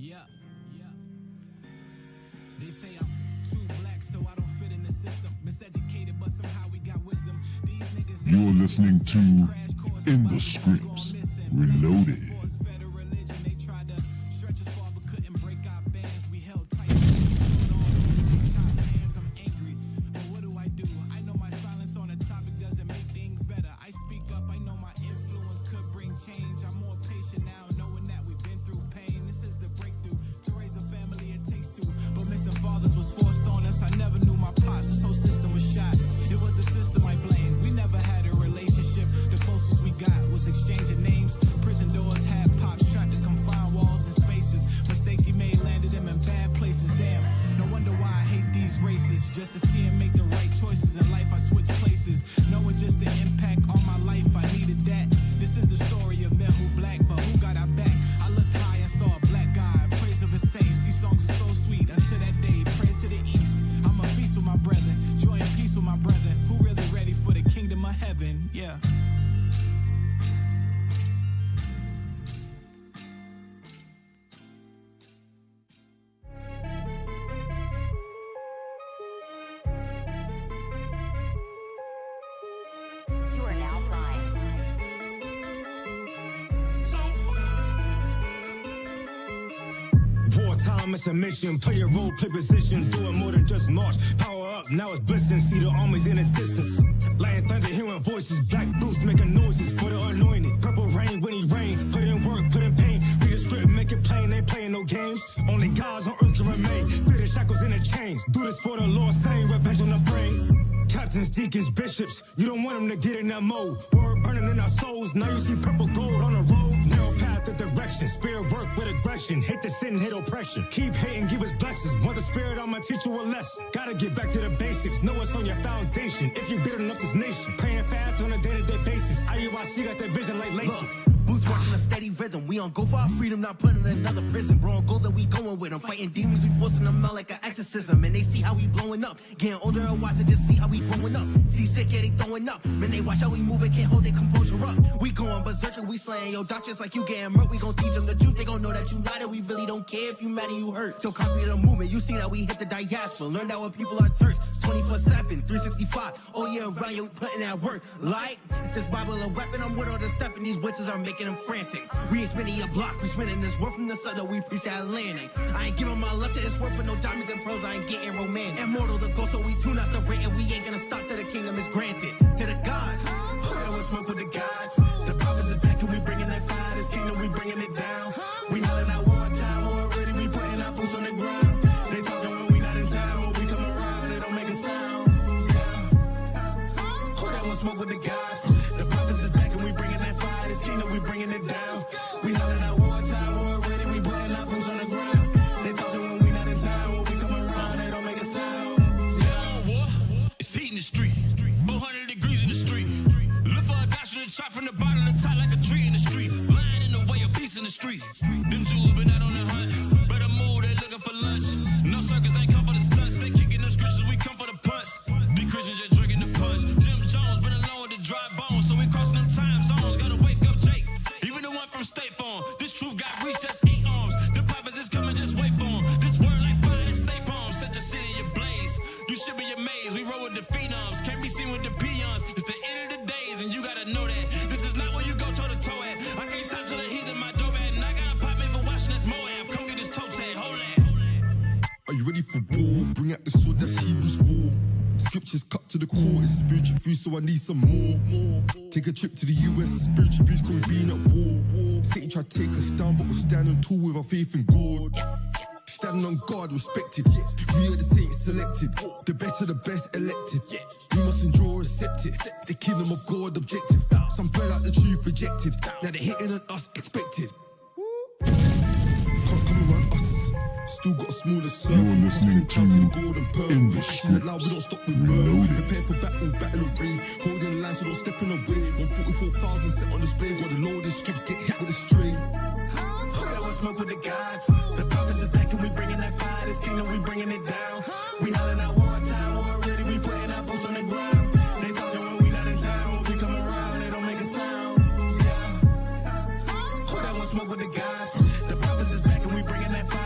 Yeah. They say I'm too black, so I don't fit in the system. Miseducated, but somehow we got wisdom. These niggas. You're listening to In the Scripts Reloaded. They tried to stretch us far, but couldn't break our bands. We held tight. I'm angry, but what do? I know my silence on a topic doesn't make things better. I speak up. I know my influence could bring change. I'm more patient now, knowing that we've been through pain. This is the breakthrough. To raise a family, it takes two. But missing fathers was forced on us. I never knew my pops. This whole system was shot. It was the system I blamed. We never had a relationship. The closest we got was exchanging names. Prison doors had pops trapped in confined walls and spaces. Mistakes he made landed him in bad places. Damn, no wonder why I hate these races. Just to see him make the right choices in life, I switched places. Knowing just the impact on my life, I needed that. This is the story of men who black, but who got our back? I looked high and saw a black guy. Praise of his saints. These songs are so sweet. Until that day, praise to the east. I'm a feast with my brethren, joy and peace with my brethren. Who really ready for the kingdom of heaven? Yeah. You are now live. Wartime, it's a mission. Play your role, play position. Doing more than just march. Power up, now it's blissing. See the armies in the distance. Lying thunder, hearing voices. Black boots making noises for the anointed. Purple rain, when he rain. Put in work, put in pain. Read the script, make it plain. Ain't playing no games. Only gods on earth can remain. Fit the shackles in the chains. Do this for the Lord, saying revenge on the brain. Captains, deacons, bishops, you don't want them to get in that mode. Word burning in our souls, now you see purple gold on the road. Narrow path of direction, spirit work with aggression. Hate the sin, hate oppression. Keep hating, give us blessings. Want the spirit, I'ma teach you a lesson. Gotta get back to the basics, know what's on your foundation. If you're building up this nation, praying fast on a day-to-day basis. IUIC got that vision like LASIK. Boots marching a steady rhythm. We on go for our freedom, not putting in another prison. Bro, on goals that we going with them. Fighting demons, we forcing them out like an exorcism. And they see how we blowing up. Getting older and wiser, just see how we growing up. See sick, yeah, they throwing up. Man, they watch how we move, they can't hold their composure up. We going berserker, we slaying your doctors like you getting murked. We gon' teach them the truth, they gon' know that you lied. And we really don't care if you mad and you hurt. Don't copy the movement, you see that we hit the diaspora. Learn that when people are church, 24/7, 365. Oh yeah, around you, putting that work. Like, this Bible a weapon, I'm with all the stepping. These witches are making them frantic. We ain't spinning your block, we spinning this word from the side that we preach that landing. I ain't giving my love to this word for no diamonds and pearls, I ain't getting romantic. Immortal the goal, so we tune out the rate, and we ain't gonna stop till the kingdom is granted. To the gods, Fire with smoke with the gods. The prophets is back and we bringing that fire. This kingdom, we bringing it down. We hollering out wartime, war ready, we putting our boots on the ground. They talking when we not in town, when we come around, they don't make a sound. Yeah. Fire with smoke with the gods. The prophets is back and we bringing that fire. This kingdom, we bringing it down. We hollering out wartime, war ready, we putting our boots on the ground. They talking when we not in town, when we come around, they don't make a sound. Yeah. It's heat in the street. 400 degrees in the street. Look for a dash to the top from the bottom to the top like a tree in the street. Lying in the way of peace in the street. Them Jews been out on the hunt. Better move, they looking for lunch. No circus ain't come for the stunts. They kicking them scriptures, we come for the punts. Be Christians just drinking the punch. Jim Jones been alone with the dry bones, so we crossing them time zones. Gotta wake up Jake, even the one from State Farm. This truth got reached, that's 8 arms. The prophets is coming, just wait for them. This word like fire, and stay palm. Set your city ablaze. You should be amazed. We roll with the phenoms, can't be seen with the peons. It's the end of the days, and you gotta know that. This is not where you go toe to toe at. I can't stop till the heat in my dope at. And I got a pop in for watching this Moab. Come get this toe tag, hold that. Are you ready for war? Bring out the sword, that's Hebrews 4. Scriptures cut to the core, it's spiritual food, so I need some more. Take a trip to the US, spiritual abuse, cause we been at war. Satan tried to take us down, but we're standing tall with our faith in God. Standing on guard, respected. We are the saints selected, the best of the best elected. We must endure, accept it. The kingdom of God objective. Some fell out the truth, rejected. Now they're hitting on us, expected. Come around us. Still got a smaller circle. You're listening to In the Scripts we don't stop with word. Prepare for battle array. Holding the line so don't step in the way. 144,000 set on display. Got the load, the strips get hit with a stray. Fire with smoke with the gods. The prophets is back and we bringing that fire. This kingdom, we bringing it down. We hollering out wartime, war ready, we putting our boots on the ground. They talking when we not in town, when we come around, they don't make a sound. Yeah. Fire with smoke with the gods. The prophets is back and we bringing that fire.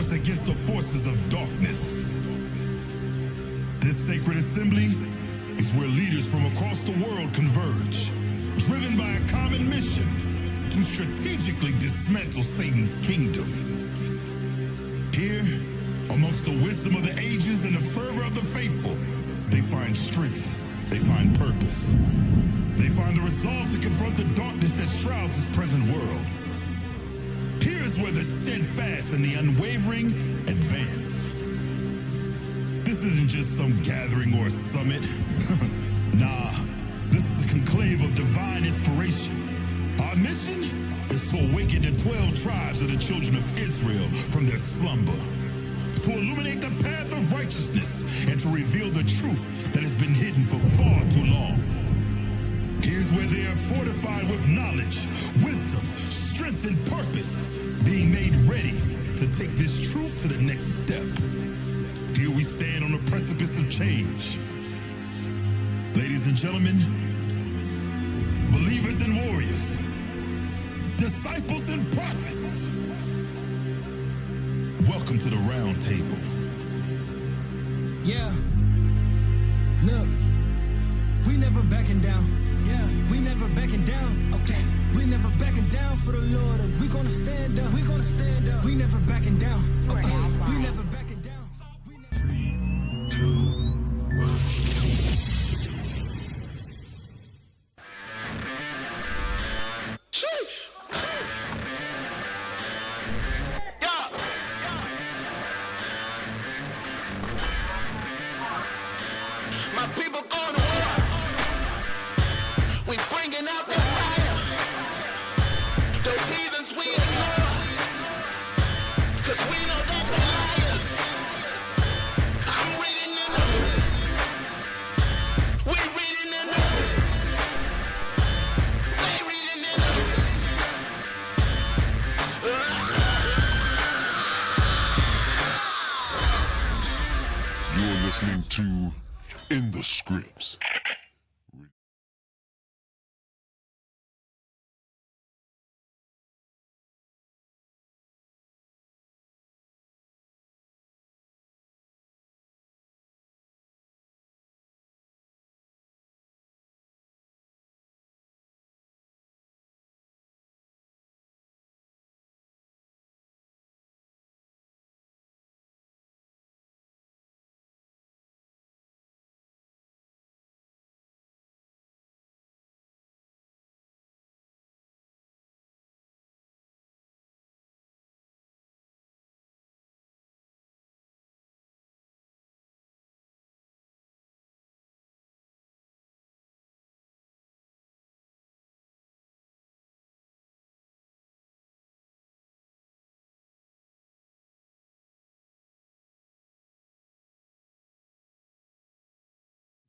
wars against the forces of darkness. This sacred assembly is where leaders from across the world converge, driven by a common mission to strategically dismantle Satan's kingdom. Here, amongst the wisdom of the ages and the fervor of the faithful, they find strength, they find purpose. They find the resolve to confront the darkness that shrouds this present world. Here is where the steadfast and the unwavering advance. This isn't just some gathering or a summit. Nah, this is a conclave of divine inspiration. Our mission is to awaken the 12 tribes of the children of Israel from their slumber, to illuminate the path of righteousness, and to reveal the truth that has been hidden for far too long. Here's where they are fortified with knowledge, wisdom, strength, and purpose, being made ready to take this truth to the next step. Here we stand on the precipice of change. Ladies and gentlemen, believers and warriors, disciples and prophets, welcome to the round table. Yeah. Look, we never backing down. Yeah, we never backing down. Okay, we never backing down for the Lord. And we gonna stand up. We gonna stand up. We never backing down. Okay, we never backing down. My people going to war. We bringing out the fire. Those heathens we ignore. Cause we know that they're liars. I'm reading in the we reading in the they reading in You're listening to In the Scripts.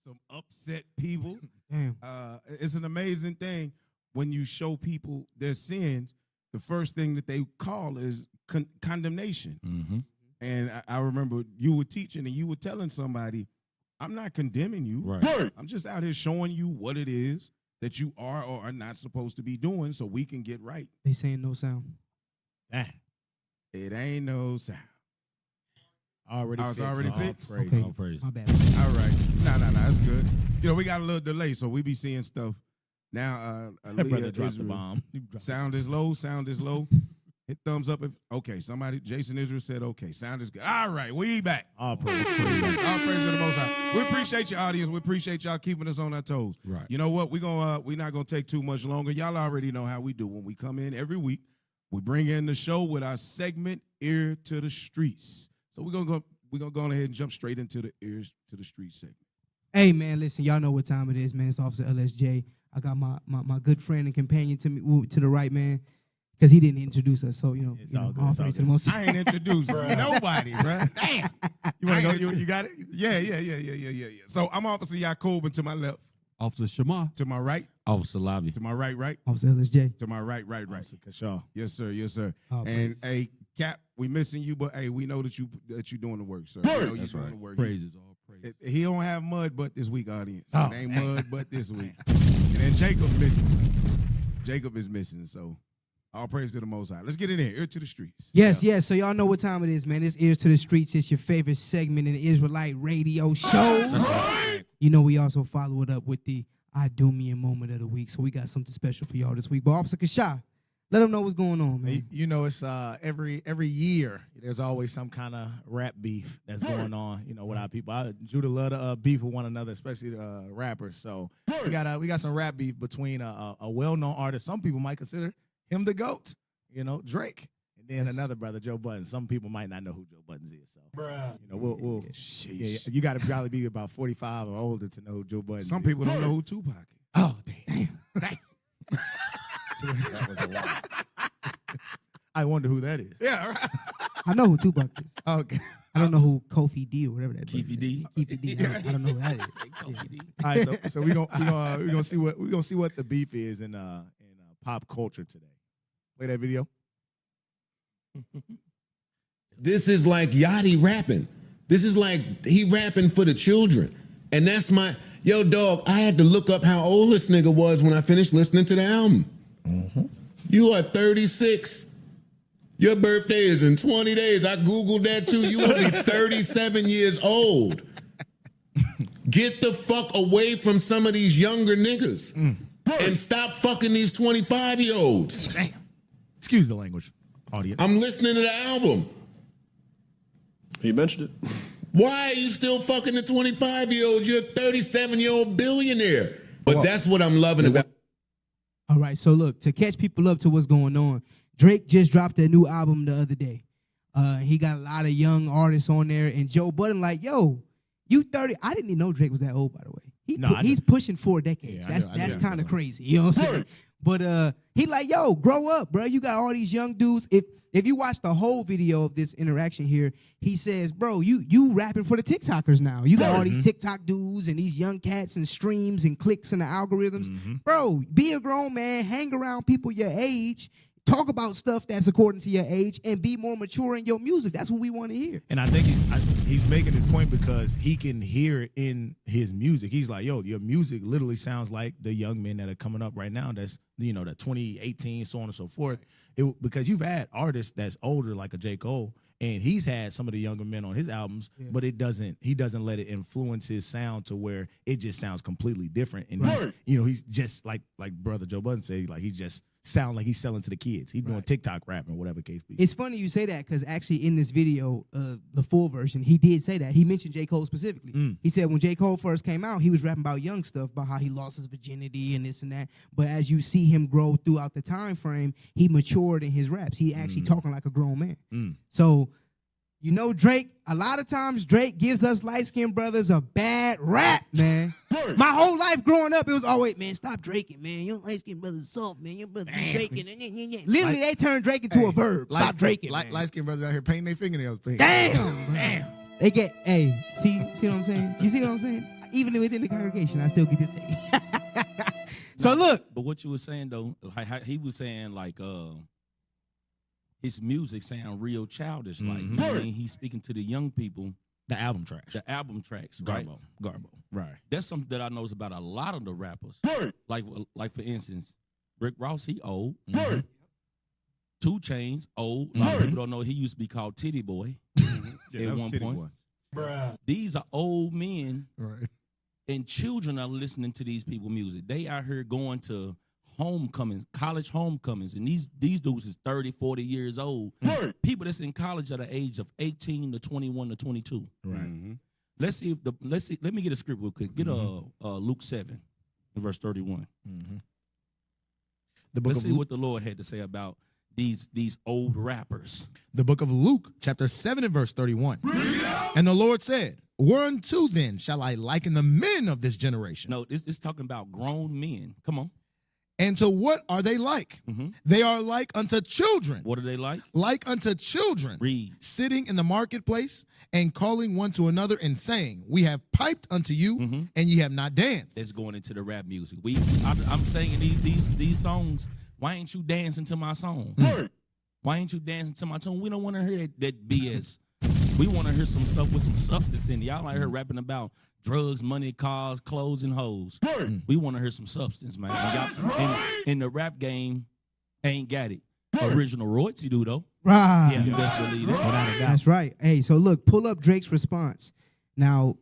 Some upset people. Damn. It's an amazing thing when you show people their sins. The first thing that they call is condemnation. Mm-hmm. And I remember you were teaching and you were telling somebody, I'm not condemning you. Right. I'm just out here showing you what it is that you are or are not supposed to be doing so we can get right. They saying no sound. Damn. It ain't no sound. Already I was fixed. already All fixed? Praise, Okay. all praise. My bad. All right. No, that's good. You know, we got a little delay, so we be seeing stuff. Now, That brother Leah dropped the Israel, bomb. Sound is low. Hit thumbs up if okay. Somebody, Jason Israel said okay. Sound is good. All right, we back. All praise. All praise to the Most High. We appreciate your audience. We appreciate y'all keeping us on our toes. Right. You know what? We're not gonna take too much longer. Y'all already know how we do when we come in every week. We bring in the show with our segment Ear to the Streets. So we're gonna go ahead and jump straight into the Ears to the Streets segment. Hey man, listen, y'all know what time it is, man. It's Officer LSJ. I got my good friend and companion to me to the right, man, because he didn't introduce us. So It's all good, it's all praise to good. the Most I ain't introduced nobody, bro. Damn. You want to go? You got it? Yeah. So I'm Officer Yakub, and to my left, Officer Shema. to my right, Officer Lavi. to my right, Officer LSJ. to my right. Officer Kashaw. Yes, sir. Oh, And praise. hey, Cap, we missing you, but hey, we know that you doing the work, sir. We know you That's doing right. the work. Praises, all praise. He don't have mud but this week, audience. Oh, It ain't mud but this week. And then Jacob missing. Jacob is missing. So All praise to the Most High. Let's get in there. Ear to the streets. Yes, yes. So y'all know what time it is, man. It's Ears to the Streets. It's your favorite segment in the Israelite radio show. You know, we also follow it up with the I Do Me a Moment of the Week. So we got something special for y'all this week. But Officer Kasha, let them know what's going on, man. You know, it's every year there's always some kind of rap beef that's going on. You know, with our people. Judah love to beef with one another, especially the rappers. So we got some rap beef between a well-known artist. Some people might consider him the GOAT. You know, Drake, and then another brother, Joe Budden. Some people might not know who Joe Budden is. So you know, we'll you got to probably be about 45 or older to know who Joe Budden. Some people don't know who Tupac is. Oh damn. That was a lot. I wonder who that is. Yeah, right. I know who Tupac is. Okay. I don't know who Kofi D or whatever that is. Keefy D. Keefy D. I don't know who that is. Kofi D. All right, so we gonna see what the beef is in pop culture today. Play that video. This is like Yachty rapping. This is like he rapping for the children. And that's yo, dog, I had to look up how old this nigga was when I finished listening to the album. You are 36. Your birthday is in 20 days. I Googled that too. You will be 37 years old. Get the fuck away from some of these younger niggas and stop fucking these 25-year-olds. Damn. Excuse the language, audience. I'm listening to the album. He mentioned it. Why are you still fucking the 25-year-olds? You're a 37-year-old billionaire. But that's what I'm loving about. All right, so look, to catch people up to what's going on, Drake just dropped a new album the other day. He got a lot of young artists on there, and Joe Budden like, yo, you 30. I didn't even know Drake was that old, by the way. He's pushing 4 decades. Yeah, that's kind of crazy. You know what I'm saying? But he like, yo, grow up, bro. You got all these young dudes. If you watch the whole video of this interaction here, he says, bro, you rapping for the TikTokers now. You got all these TikTok dudes and these young cats and streams and clicks and the algorithms. Bro, be a grown man, hang around people your age, talk about stuff that's according to your age, and be more mature in your music. That's what we want to hear. And I think he's making this point because he can hear it in his music. He's like, yo, your music literally sounds like the young men that are coming up right now. That's, you know, the 2018, so on and so forth. Because you've had artists that's older, like a J. Cole, and he's had some of the younger men on his albums, but he doesn't let it influence his sound to where it just sounds completely different. And he's just like brother Joe Budden said, like he just sound like he's selling to the kids. He's doing TikTok rap and whatever case be. It's funny you say that because actually in this video, the full version, he did say that. He mentioned J. Cole specifically. He said when J. Cole first came out, he was rapping about young stuff, about how he lost his virginity and this and that. But as you see him grow throughout the time frame, he matured in his raps. He actually talking like a grown man. So, you know, Drake, a lot of times Drake gives us light-skinned brothers a bad rap, man. My whole life growing up, it was always, man, stop draking, man. Your light-skinned brothers soft, man. Your brothers be draking. Literally, they turned Drake into a verb. Stop draking, man. Light-skinned brothers out here painting their fingernails pink. Damn. They get, see what I'm saying? You see what I'm saying? Even within the congregation, I still get this thing. So look. But what you were saying, though, he was saying, like, his music sound real childish. Like, you know what I mean? He's speaking to the young people. The album tracks. Right? Garbo. Right. That's something that I notice about a lot of the rappers. Like for instance, Rick Ross, he old. 2 Chainz, old. A lot of people don't know he used to be called Titty Boy at one point. These are old men, right? And children are listening to these people' music. They out here going to homecomings, college homecomings, and these dudes is 30, 40 years old. People that's in college at the age of 18 to 21 to 22. Right. Let me get a script real quick. Get Luke 7, verse 31. Let's see what the Lord had to say about these old rappers. The book of Luke, chapter 7 and verse 31. And the Lord said, whereunto then shall I liken the men of this generation? No, it's talking about grown men. Come on. And to what are they like? They are like unto children. What are they like? Like unto children. Read. Sitting in the marketplace and calling one to another and saying, we have piped unto you and ye have not danced. It's going into the rap music. I'm singing these songs. Why ain't you dancing to my song? Why ain't you dancing to my tune? We don't want to hear that BS. We want to hear some stuff with some substance in it. Y'all out here rapping about drugs, money, cars, clothes, and hoes. We want to hear some substance, man. And the rap game ain't got it. Original royalty do though. Right. You best believe that. Without a doubt. That's right. Hey, so look, pull up Drake's response. Now,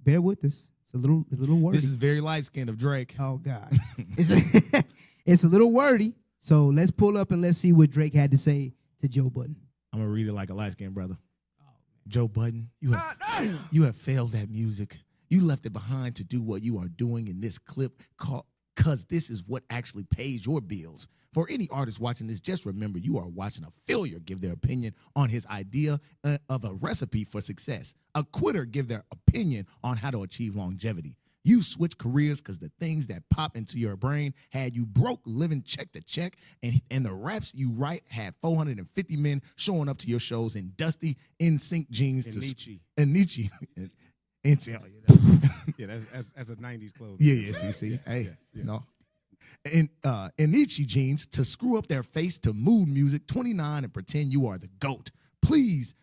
bear with us. It's a little wordy. This is very light skinned of Drake. Oh God, it's a little wordy. So let's pull up and let's see what Drake had to say to Joe Budden. I'm gonna read it like a light skinned brother. Joe Budden, you have failed at music. You left it behind to do what you are doing in this clip because this is what actually pays your bills. For any artist watching this, just remember you are watching a failure give their opinion on his idea of a recipe for success. A quitter give their opinion on how to achieve longevity. You switch careers because the things that pop into your brain had you broke living check to check, and the raps you write had 450 men showing up to your shows in dusty NSYNC jeans and Nietzsche. Yeah, that's a 90s clothes. Yeah, see. Hey, in Nietzsche jeans to screw up their face to mood music 29 and pretend you are the GOAT. Please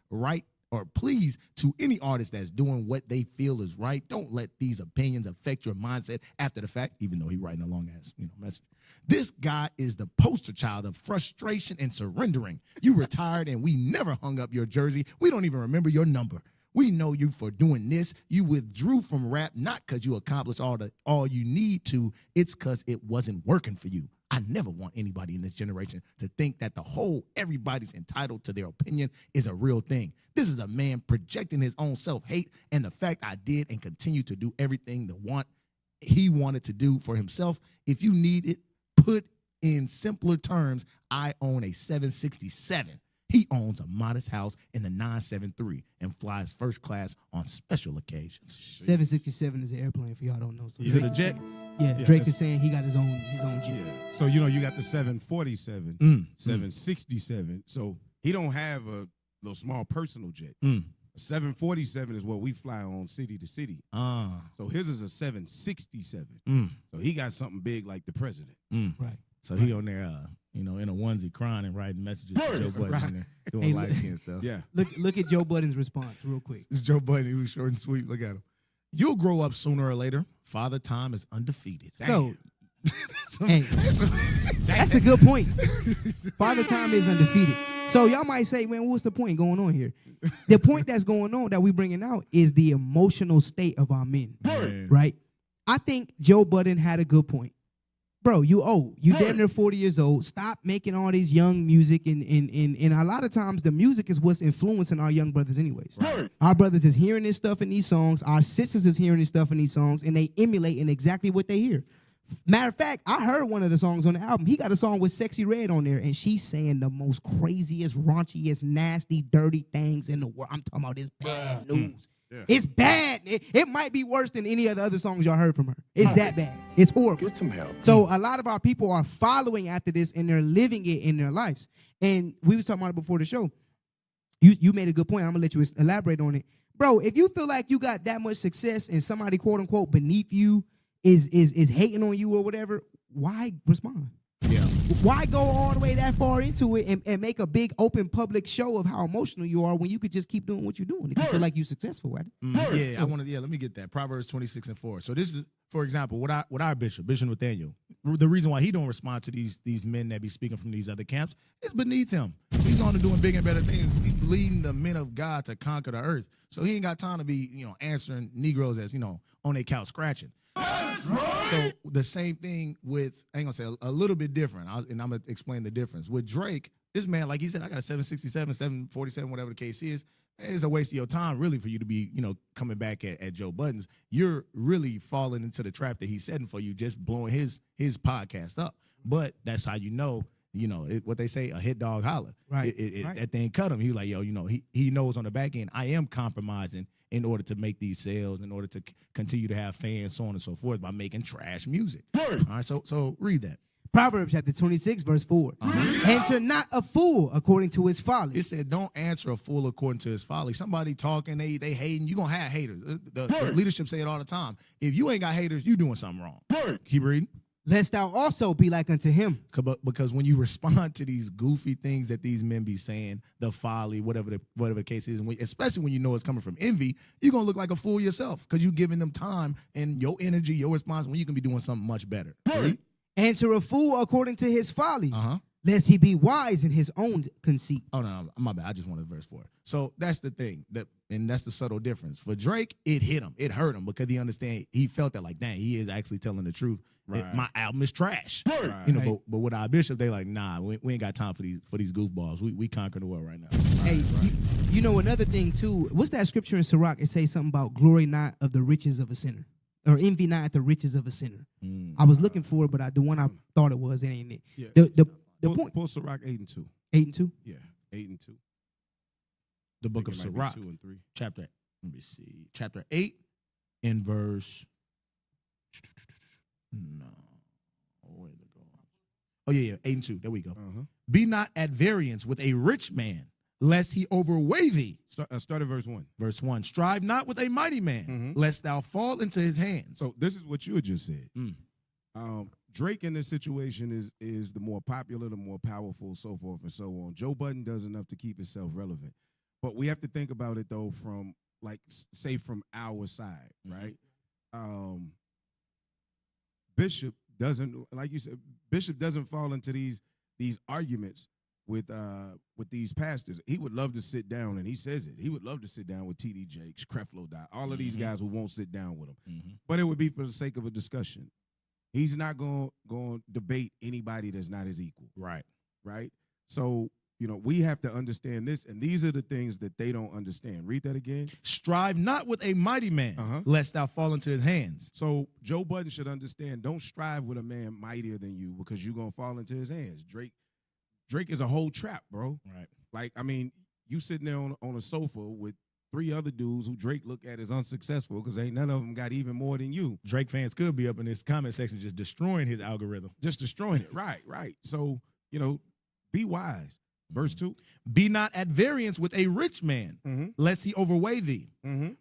to any artist that's doing what they feel is right, don't let these opinions affect your mindset after the fact, even though he's writing a long ass message. This guy is the poster child of frustration and surrendering. You retired and we never hung up your jersey. We don't even remember your number. We know you for doing this. You withdrew from rap not because you accomplished all you need to. It's because it wasn't working for you. I never want anybody in this generation to think that everybody's entitled to their opinion is a real thing. This is a man projecting his own self-hate and the fact I did and continue to do everything he wanted to do for himself. If you need it, put in simpler terms, I own a 767. He owns a modest house in the 973 and flies first class on special occasions. 767 is an airplane for y'all don't know. So Is it a jet? Yeah, Drake is saying he got his own jet. Yeah. So you got the 747, 767. So he don't have a little small personal jet. A 747 is what we fly on city to city. So his is a 767. So he got something big like the president. Right. So he on there, in a onesie crying and writing messages to Joe Budden in there, doing light skin stuff. Yeah. Look at Joe Budden's response real quick. This is Joe Budden. He was short and sweet. Look at him. You'll grow up sooner or later. Father Time is undefeated. So that's a good point. Father Time is undefeated. So y'all might say, man, what's the point going on here? The point that's going on that we bringing out is the emotional state of our men, right? I think Joe Budden had a good point. Bro, you old. You damn near 40 years old. Stop making all these young music. And a lot of times the music is what's influencing our young brothers anyways. Our brothers is hearing this stuff in these songs. Our sisters is hearing this stuff in these songs. And they emulating exactly what they hear. Matter of fact, I heard one of the songs on the album. He got a song with Sexy Red on there. And she's saying the most craziest, raunchiest, nasty, dirty things in the world. I'm talking about this bad news. Yeah. It's bad. It might be worse than any of the other songs y'all heard from her. It's that bad. It's horrible. Get some help. So a lot of our people are following after this and they're living it in their lives. And we was talking about it before the show. You made a good point. I'm gonna let you elaborate on it. Bro, if you feel like you got that much success and somebody quote unquote beneath you is hating on you or whatever, why respond? Yeah. Why go all the way that far into it and make a big open public show of how emotional you are when you could just keep doing what you're doing if you feel like you're successful at it? Let me get that. Proverbs 26:4. So this is, for example, what our Bishop Nathaniel, the reason why he don't respond to these men that be speaking from these other camps is beneath him. He's on to doing bigger and better things. He's leading the men of God to conquer the earth. So he ain't got time to be, answering Negroes as, on their couch scratching. So the same thing with, I ain't gonna say a little bit different, and I'm gonna explain the difference. With Drake, this man, like he said, I got a 767, 747, whatever the case is. It's a waste of your time, really, for you to be, coming back at Joe Budden's. You're really falling into the trap that he's setting for you, just blowing his podcast up. But that's how what they say, a hit dog holler. Right. That thing cut him. He was like, he knows on the back end, I am compromising in order to make these sales, in order to continue to have fans, so on and so forth, by making trash music. All right, so read that. Proverbs chapter 26, verse 4. Answer not a fool according to his folly. It said, don't answer a fool according to his folly. Somebody talking, they hating, you're going to have haters. The leadership say it all the time. If you ain't got haters, you doing something wrong. Keep reading. Lest thou also be like unto him. Because when you respond to these goofy things that these men be saying, the folly, whatever the case is, especially when you know it's coming from envy, you're going to look like a fool yourself because you're giving them time and your energy, your response, when you can be doing something much better. Right? Answer a fool according to his folly. lest he be wise in his own conceit. Oh no, my bad. I just wanted verse 4. So that's the thing, and that's the subtle difference. For Drake, it hit him, it hurt him because he felt that like, dang, he is actually telling the truth. Right. My album is trash. Right. You know, but with our bishop, they like, nah, we ain't got time for these goofballs. We conquer the world right now. Hey, you know another thing too. What's that scripture in Sirach? It says something about glory not of the riches of a sinner, or envy not at the riches of a sinner. I was looking for it, but the one I thought it was, it ain't it. Yeah. The point. Pull Sirach 8 and 2. 8 and 2. Yeah, 8 and 2. The book of Sirach, 2 and 3. chapter. Let me see, chapter 8, in verse. No, where did it go? Oh yeah, 8 and 2. There we go. Be not at variance with a rich man, lest he overweigh thee. Start at verse 1. Verse 1. Strive not with a mighty man, lest thou fall into his hands. So this is what you had just said. Drake in this situation is the more popular, the more powerful, so forth and so on. Joe Budden does enough to keep himself relevant. But we have to think about it, though, from, like, say, from our side, right? Bishop doesn't, like you said, Bishop doesn't fall into these arguments with these pastors. He would love to sit down, and he says it. He would love to sit down with T.D. Jakes, Creflo Dollar, all of these guys who won't sit down with him. But it would be for the sake of a discussion. He's not going to debate anybody that's not his equal. Right. Right? So, you know, we have to understand this, and these are the things that they don't understand. Read that again. Strive not with a mighty man, lest thou fall into his hands. So Joe Budden should understand, don't strive with a man mightier than you because you're going to fall into his hands. Drake is a whole trap, bro. Right. Like, I mean, you sitting there on a sofa with 3 other dudes who Drake look at as unsuccessful because ain't none of them got even more than you. Drake fans could be up in this comment section just destroying his algorithm. Just destroying it. Right. So, you know, be wise. Verse 2. Be not at variance with a rich man, lest he overweigh thee.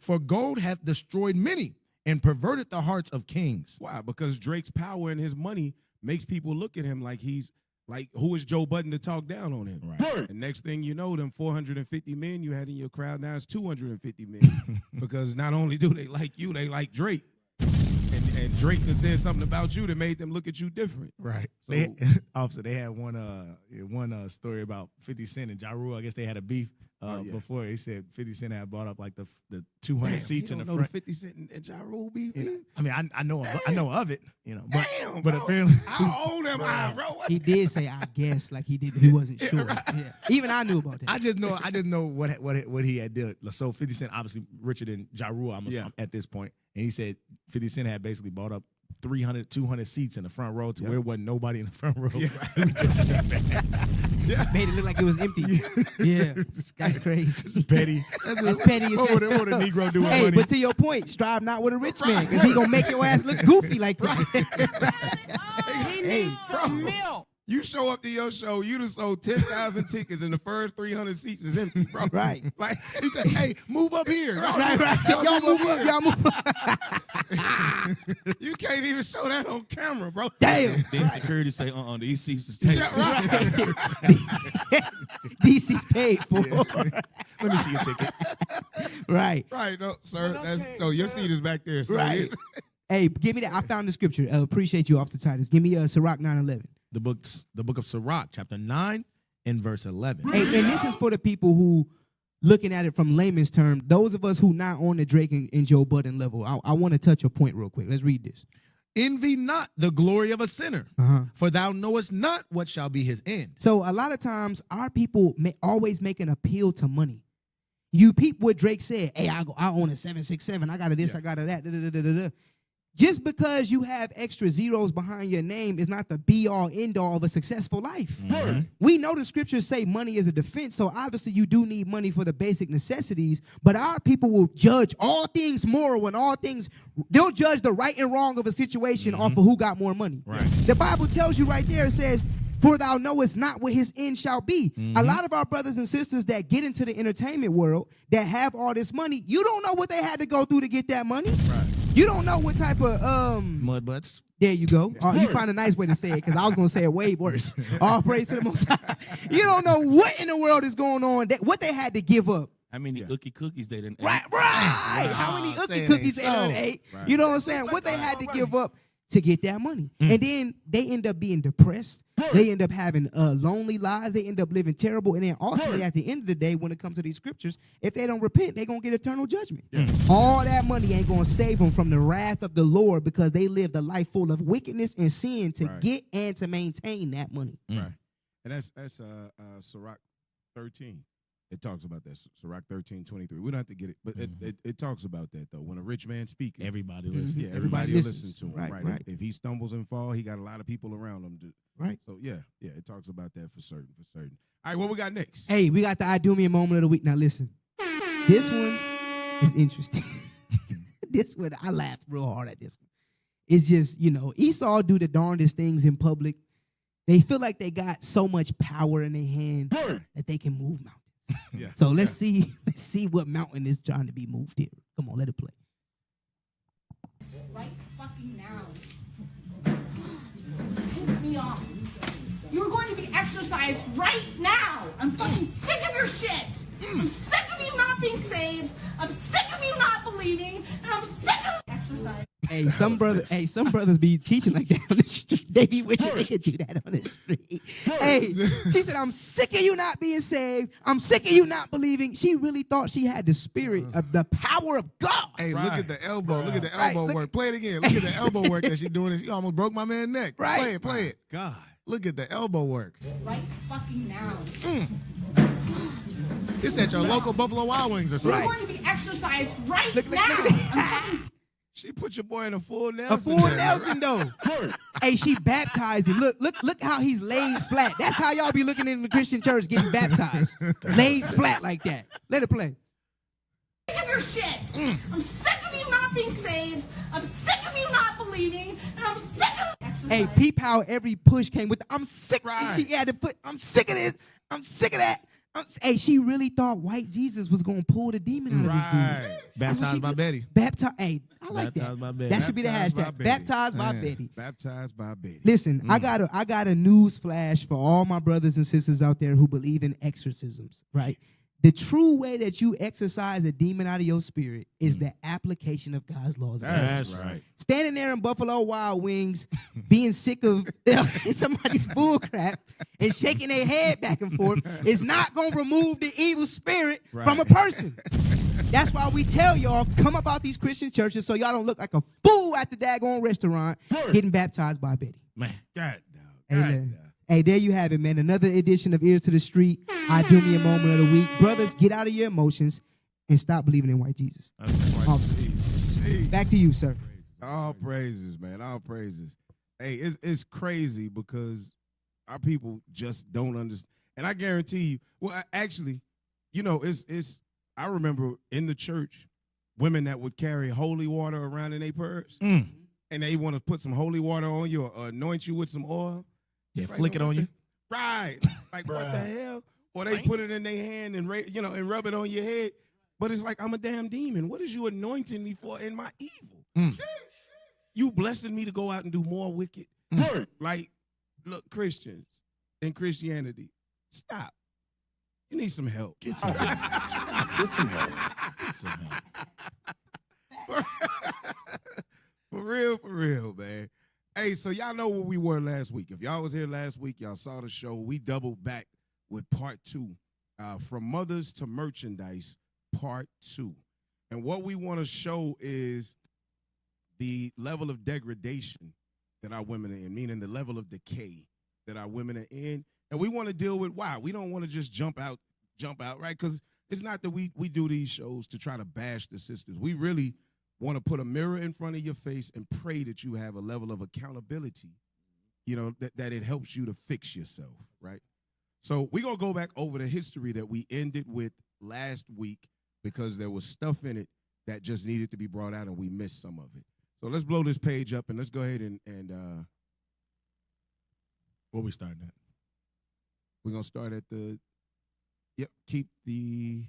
For gold hath destroyed many and perverted the hearts of kings. Why? Because Drake's power and his money makes people look at him like he's like, who is Joe Budden to talk down on him? Right. And next thing you know, them 450 men you had in your crowd, now it's 250 men. Because not only do they like you, they like Drake. And Drake has said something about you that made them look at you different. Right. So, Officer, they had one story about 50 Cent and Ja Rule. I guess they had a beef before. He said 50 Cent had bought up like the 200 seats in the front. 50 Cent and Ja Rule beef. Yeah. I mean, I know of it, you know. But, Damn, but bro. apparently, how old am I, bro? He did say, I guess, like he wasn't sure. Yeah. Even I knew about that. I just know what he had did. So 50 Cent obviously richer than Ja Rule at this point. And he said 50 Cent had basically bought up 200 seats in the front row to where there wasn't nobody in the front row. Made it look like it was empty. Yeah, that's crazy. It's petty. That's petty as hell. What a Negro doing Hey, money. but to your point, strive not with a rich man because he gonna make your ass look goofy like that. Hey, bro. You show up to your show, you done sold 10,000 tickets, and the first 300 seats is empty, bro. Right. Like, he said, hey, move up here. Right. Y'all move up. Y'all move up. You can't even show that on camera, bro. Damn. Then security say, these seats is taken. Yeah, right. These seats paid for. Let me see your ticket. Right. Right, no, sir. Your seat is back there. Sir. Right. Hey, give me that. I found the scripture. Appreciate you off the titles. Give me Sirach 9:11. The book of Sirach, chapter 9 and verse 11. Hey, and this is for the people who looking at it from layman's term. Those of us who not on the Drake and Joe Budden level. I want to touch a point real quick. Let's read this. Envy not the glory of a sinner, for thou knowest not what shall be his end. So a lot of times our people always make an appeal to money. You peep what Drake said. Hey, I own a 767. I got a this. I got a that. Just because you have extra zeros behind your name is not the be-all, end-all of a successful life. We know the scriptures say money is a defense, so obviously you do need money for the basic necessities, but our people will judge all things moral and all things, they'll judge the right and wrong of a situation off of who got more money. Right. The Bible tells you right there, it says, for thou knowest not what his end shall be. A lot of our brothers and sisters that get into the entertainment world, that have all this money, you don't know what they had to go through to get that money. Right. You don't know what type of mud butts. There you go. You find a nice way to say it because I was going to say it way worse. All praise to the Most High. You don't know what in the world is going on, what they had to give up. How many ookie cookies they didn't Right. How many ookie cookies they done ate? You know what I'm saying? What they had to give up to get that money. And then they end up being depressed. They end up having lonely lives. They end up living terrible. And then ultimately, at the end of the day, when it comes to these scriptures, if they don't repent, they're going to get eternal judgment. All that money ain't going to save them from the wrath of the Lord because they lived a life full of wickedness and sin to get and to maintain that money. Right. And that's Sirach 13. It talks about that. Sirach 13:23. We don't have to get it, but it talks about that, though. When a rich man speaks, everybody listens. Yeah, everybody listens. listens to him. Right. If he stumbles and fall, he got a lot of people around him. Right. So, yeah, it talks about that for certain. All right, what we got next? Hey, we got the I Do Me a Moment of the Week. Now, listen. This one is interesting. This one, I laughed real hard at this one. It's just, Esau do the darndest things in public. They feel like they got so much power in their hand that they can move mountains. So let's see what mountain is trying to be moved here. Come on, let it play. Right fucking now. Piss me off. You're going to be exercised right now. I'm fucking sick of your shit. I'm sick of you not being saved. I'm sick of you not believing. And I'm sick of exercise. Hey, some brothers be teaching like that on the street. They be wishing they could do that on the street. Hey, she said, I'm sick of you not being saved. I'm sick of you not believing. She really thought she had the spirit of the power of God. Hey, look at the elbow. Look at the elbow work. Play it again. Look at the elbow work that she's doing. She almost broke my man's neck. Right. Play it. God. Look at the elbow work. Right fucking now. It's at your local Buffalo Wild Wings or something. You're going to be exercised right now. I'm fucking She put your boy in a full Nelson. A full Nelson, though. Hey, she baptized him. Look how he's laid flat. That's how y'all be looking in the Christian church getting baptized. Laid flat like that. Let it play. sick of your shit. I'm sick of you not being saved. I'm sick of you not believing. And I'm sick of exercise. Hey, peep how every push came with I'm sick. Right. She had to put I'm sick of this. I'm sick of that. Hey, she really thought white Jesus was gonna pull the demon out of these dudes. Baptized by Betty. Hey, I like Baptized by that. Betty. That should be the hashtag. Baptized by Man. Betty. Baptized by Betty. Listen, I got a news flash for all my brothers and sisters out there who believe in exorcisms, right? The true way that you exorcise a demon out of your spirit is the application of God's laws. That's right. Standing there in Buffalo Wild Wings, being sick of somebody's bullcrap and shaking their head back and forth is not going to remove the evil spirit from a person. That's why we tell y'all, come up out these Christian churches so y'all don't look like a fool at the daggone restaurant getting baptized by Betty. Man, God, Amen. Hey, there you have it, man. Another edition of Ears to the Street. I do me a moment of the week. Brothers, get out of your emotions and stop believing in white Jesus. Officer. Back to you, sir. All praises, man. All praises. Hey, it's crazy because our people just don't understand. And I guarantee you, well, actually, you know, it's. I remember in the church, women that would carry holy water around in their purse, and they want to put some holy water on you or anoint you with some oil. Yeah, flick it on you. Right. Like, what the hell? Or they put it in their hand and and rub it on your head. But it's like, I'm a damn demon. What is you anointing me for in my evil? You blessing me to go out and do more wicked. Like, look, Christians in Christianity, stop. You need some help. Get some help. Stop. Get some help. Get some help. For real, man. Hey, so y'all know where we were last week. If y'all was here last week, y'all saw the show. We doubled back with part 2, From Mothers to Merchandise, part 2. And what we want to show is the level of degradation that our women are in, meaning the level of decay that our women are in. And we want to deal with why. We don't want to just jump out, right? Because it's not that we do these shows to try to bash the sisters. We really want to put a mirror in front of your face and pray that you have a level of accountability, you know, that it helps you to fix yourself, right? So we're going to go back over the history that we ended with last week because there was stuff in it that just needed to be brought out and we missed some of it. So let's blow this page up and let's go ahead and where we starting at? We're going to start at keep then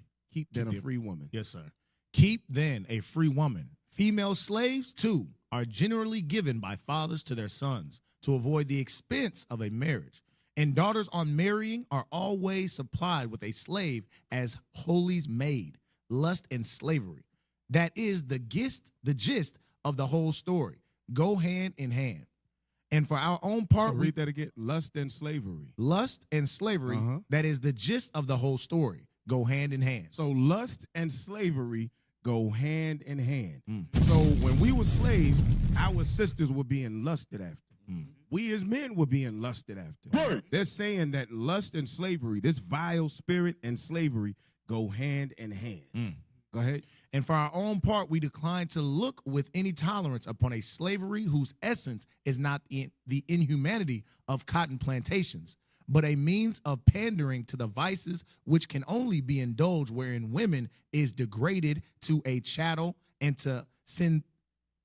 a free woman. Yes, sir. Keep then a free woman. Female slaves, too, are generally given by fathers to their sons to avoid the expense of a marriage. And daughters on marrying are always supplied with a slave as holy's maid, lust and slavery. That is the gist of the whole story. go hand in hand. And for our own part, So read that again. Lust and slavery. Lust and slavery, that is the gist of the whole story, go hand in hand. So lust and slavery go hand in hand. So when we were slaves, our sisters were being lusted after. We as men were being lusted after. They're saying that lust and slavery, this vile spirit and slavery, go hand in hand. Go ahead. And for our own part, we decline to look with any tolerance upon a slavery whose essence is not in the inhumanity of cotton plantations, but a means of pandering to the vices which can only be indulged wherein women is degraded to a chattel and to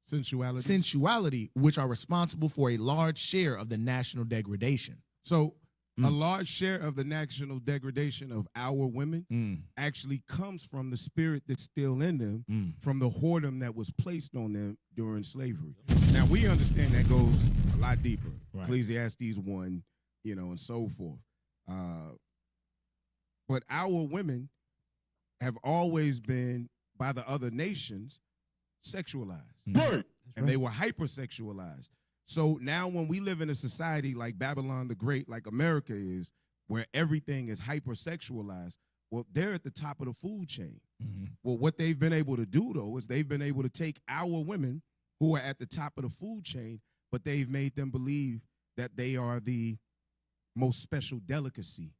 sensuality, which are responsible for a large share of the national degradation. So a large share of the national degradation of our women actually comes from the spirit that's still in them, from the whoredom that was placed on them during slavery. Now, we understand that goes a lot deeper. Right. Ecclesiastes 1, and so forth. But our women have always been, by the other nations, sexualized. And they were hypersexualized. So now when we live in a society like Babylon the Great, like America is, where everything is hypersexualized, well, they're at the top of the food chain. Well, what they've been able to do, though, is they've been able to take our women who are at the top of the food chain, but they've made them believe that they are the most special delicacy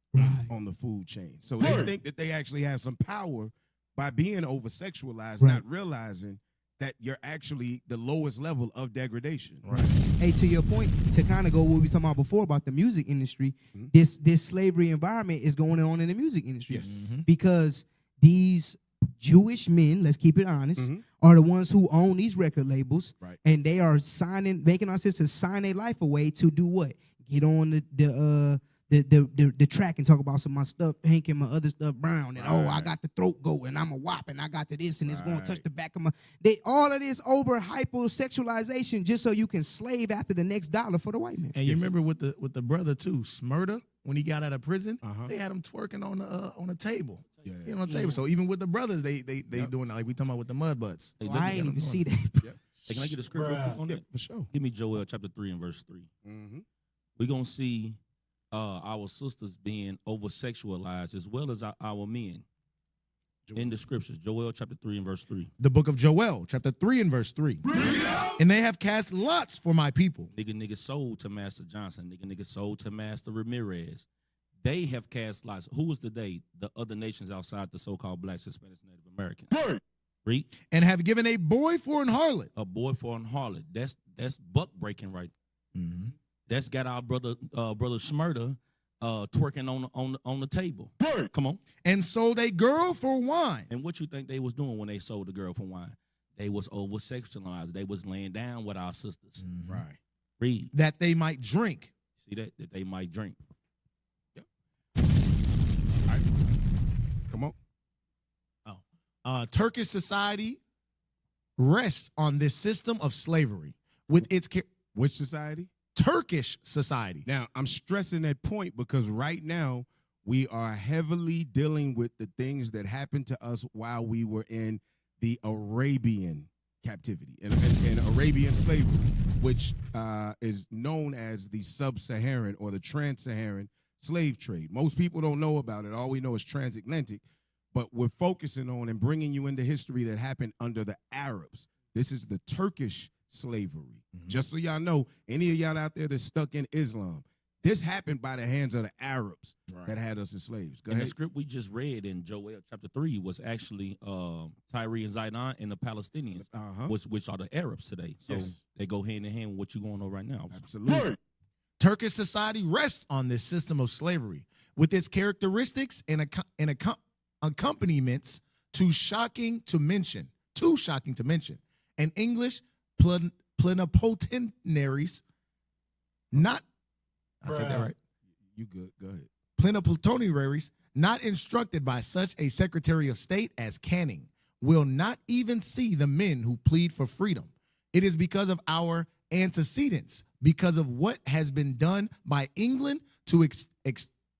on the food chain. So they think that they actually have some power by being over-sexualized, not realizing that you're actually the lowest level of degradation. Hey, to your point, to kind of go what we were talking about before about the music industry, this slavery environment is going on in the music industry. Because these Jewish men, let's keep it honest, are the ones who own these record labels, and they are making our sisters sign their life away to do what? Get on the track and talk about some of my stuff pink and my other stuff brown, and I got the throat go, and I'm a whop, and I got the this, and it's going to touch the back of my. All of this over hypersexualization just so you can slave after the next dollar for the white man. And you remember with the brother too, Smyrna, when he got out of prison, they had him twerking on the table. On the table. So even with the brothers, they doing like we talking about with the mud butts. Hey, I ain't even see that. Hey, can I get a script real quick on that? For sure. Give me Joel chapter 3 and verse 3. We're gonna see our sisters being over-sexualized as well as our men in the scriptures. Joel chapter 3 and verse 3. The book of Joel, chapter 3 and verse 3. And they have cast lots for my people. Nigga sold to Master Johnson. Nigga sold to Master Ramirez. They have cast lots. Who was the they? The other nations outside the so-called blacks, Hispanics, Native Americans. Read. And have given a boy for an harlot. A boy for an harlot. That's buck breaking right. That's got our brother Smyrna twerking on the table. Come on. And sold a girl for wine. And what you think they was doing when they sold the girl for wine? They was over-sexualized. They was laying down with our sisters. Right. Read. That they might drink. See that they might drink. Yep. All right. Come on. Turkish society rests on this system of slavery with its which society? Turkish society. Now, I'm stressing that point because right now we are heavily dealing with the things that happened to us while we were in the Arabian captivity and Arabian slavery, which is known as the sub-Saharan or the trans-Saharan slave trade. Most people don't know about it. All we know is transatlantic, but we're focusing on and bringing you into history that happened under the Arabs. This is the Turkish slavery. Just so y'all know, any of y'all out there that's stuck in Islam, this happened by the hands of the Arabs that had us as slaves. Go and ahead. The script we just read in Joel chapter 3 was actually Tyre and Zidon and the Palestinians, which are the Arabs today. So they go hand in hand with what you're going on right now. Absolutely. Turkish society rests on this system of slavery with its characteristics and accompaniments too shocking to mention. And English plenipotentiaries, not, I said that right. You good, go ahead. Plenipotentiaries, not instructed by such a Secretary of State as Canning, will not even see the men who plead for freedom. It is because of our antecedents, because of what has been done by England to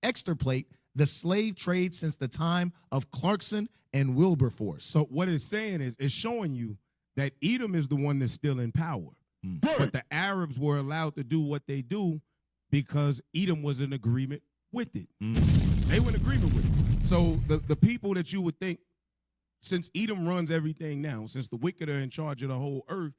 extirpate the slave trade since the time of Clarkson and Wilberforce. So what it's saying is, it's showing you that Edom is the one that's still in power. But the Arabs were allowed to do what they do because Edom was in agreement with it. They were in agreement with it. So the people that you would think, since Edom runs everything now, since the wicked are in charge of the whole earth,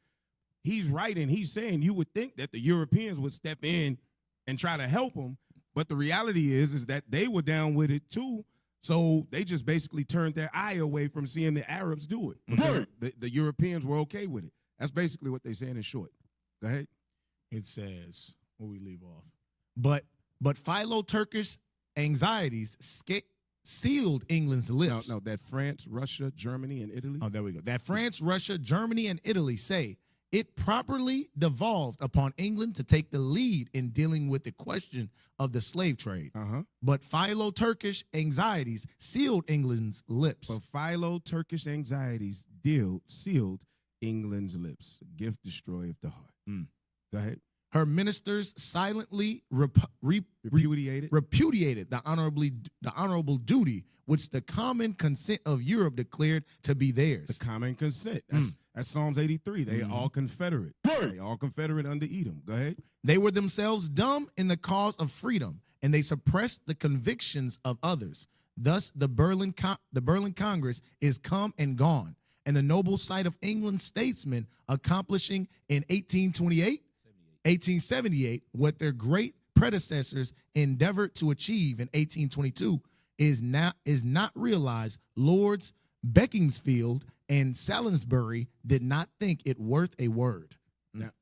he's right and he's saying you would think that the Europeans would step in and try to help them. But the reality is that they were down with it too. So they just basically turned their eye away from seeing the Arabs do it because the Europeans were okay with it. That's basically what they're saying in short. Go ahead. It says, where we leave off. But Philo-Turkish anxieties sealed England's lips. No, that France, Russia, Germany, and Italy. Oh, there we go. That France, Russia, Germany, and Italy say it properly devolved upon England to take the lead in dealing with the question of the slave trade. But Philo-Turkish anxieties sealed England's lips. But Philo-Turkish anxieties sealed England's lips. A gift destroyeth the heart. Go ahead. Her ministers silently repudiated the honorable duty which the common consent of Europe declared to be theirs. The common consent. That's Psalms 83. They all Confederate. They all Confederate under Edom. Go ahead. They were themselves dumb in the cause of freedom, and they suppressed the convictions of others. Thus, the Berlin Congress is come and gone, and the noble sight of England's statesmen accomplishing in 1878 what their great predecessors endeavored to achieve in 1822 is not realized. Lords Beaconsfield and Salisbury did not think it worth a word. Now,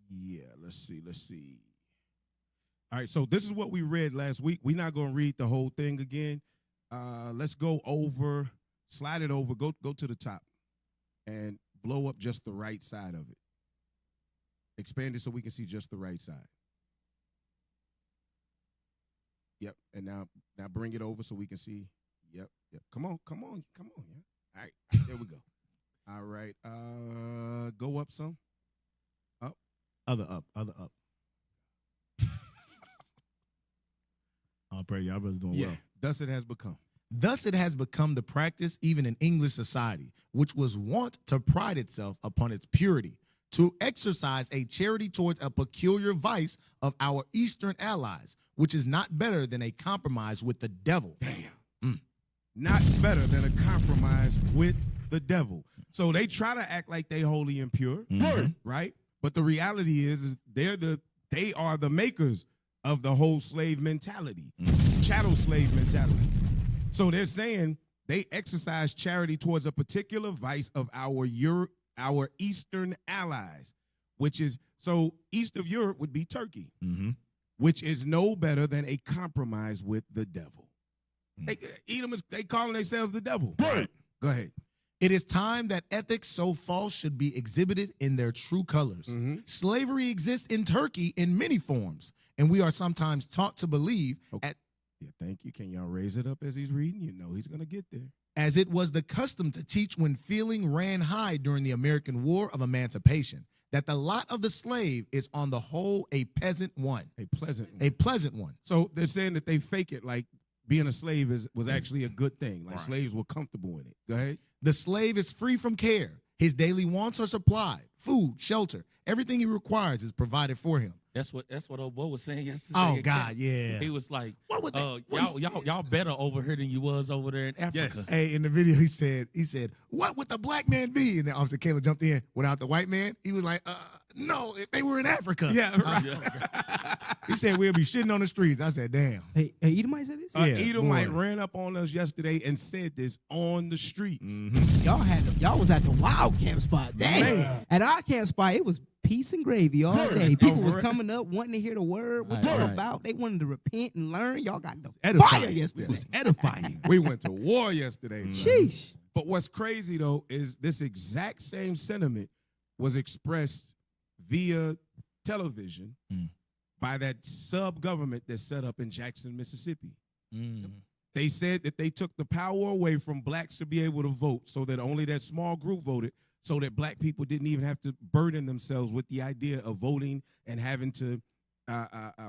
yeah, let's see. All right, so this is what we read last week. We're not going to read the whole thing again. Let's go over, slide it over, go to the top, and blow up just the right side of it. Expand it so we can see just the right side. Yep, and now bring it over so we can see. Yep. Come on, yeah. All right, there we go. All right, go up some. Up. Other up. I'll pray y'all brothers doing well. Thus it has become. Thus it has become the practice even in English society, which was wont to pride itself upon its purity, to exercise a charity towards a peculiar vice of our Eastern allies, which is not better than a compromise with the devil. Damn. Not better than a compromise with the devil. So they try to act like they holy and pure, right? But the reality is they are the makers of the whole slave mentality, chattel slave mentality. So they're saying they exercise charity towards a particular vice of our Eastern allies, which is, so east of Europe would be Turkey, which is no better than a compromise with the devil. They calling themselves the devil. Right. Go ahead. It is time that ethics so false should be exhibited in their true colors. Slavery exists in Turkey in many forms, and we are sometimes taught to believe thank you. Can y'all raise it up as he's reading? You know he's going to get there. As it was the custom to teach when feeling ran high during the American War of Emancipation, that the lot of the slave is on the whole a pleasant one. A pleasant one. So they're saying that they fake it like being a slave was actually a good thing. Like slaves were comfortable in it. Go ahead. The slave is free from care. His daily wants are supplied. Food, shelter, everything he requires is provided for him. That's what old boy was saying yesterday. Oh God, yeah. He was like, y'all better over here than you was over there in Africa. Yes. Hey, in the video he said, what would the black man be? And then Officer Caleb jumped in without the white man. He was like, no, if they were in Africa. Yeah, right. He said we'll be shitting on the streets. I said, damn. Hey, Edomite said this? Edomite ran up on us yesterday and said this on the streets. Y'all was at the wild camp spot. Damn. At our camp spot, it was peace and gravy all day. People was coming up wanting to hear the word, what y'all about. They wanted to repent and learn. Y'all got the fire yesterday. It was edifying. We went to war yesterday. Sheesh. But what's crazy, though, is this exact same sentiment was expressed via television by that sub-government that's set up in Jackson, Mississippi. They said that they took the power away from blacks to be able to vote so that only that small group voted, so that black people didn't even have to burden themselves with the idea of voting and having to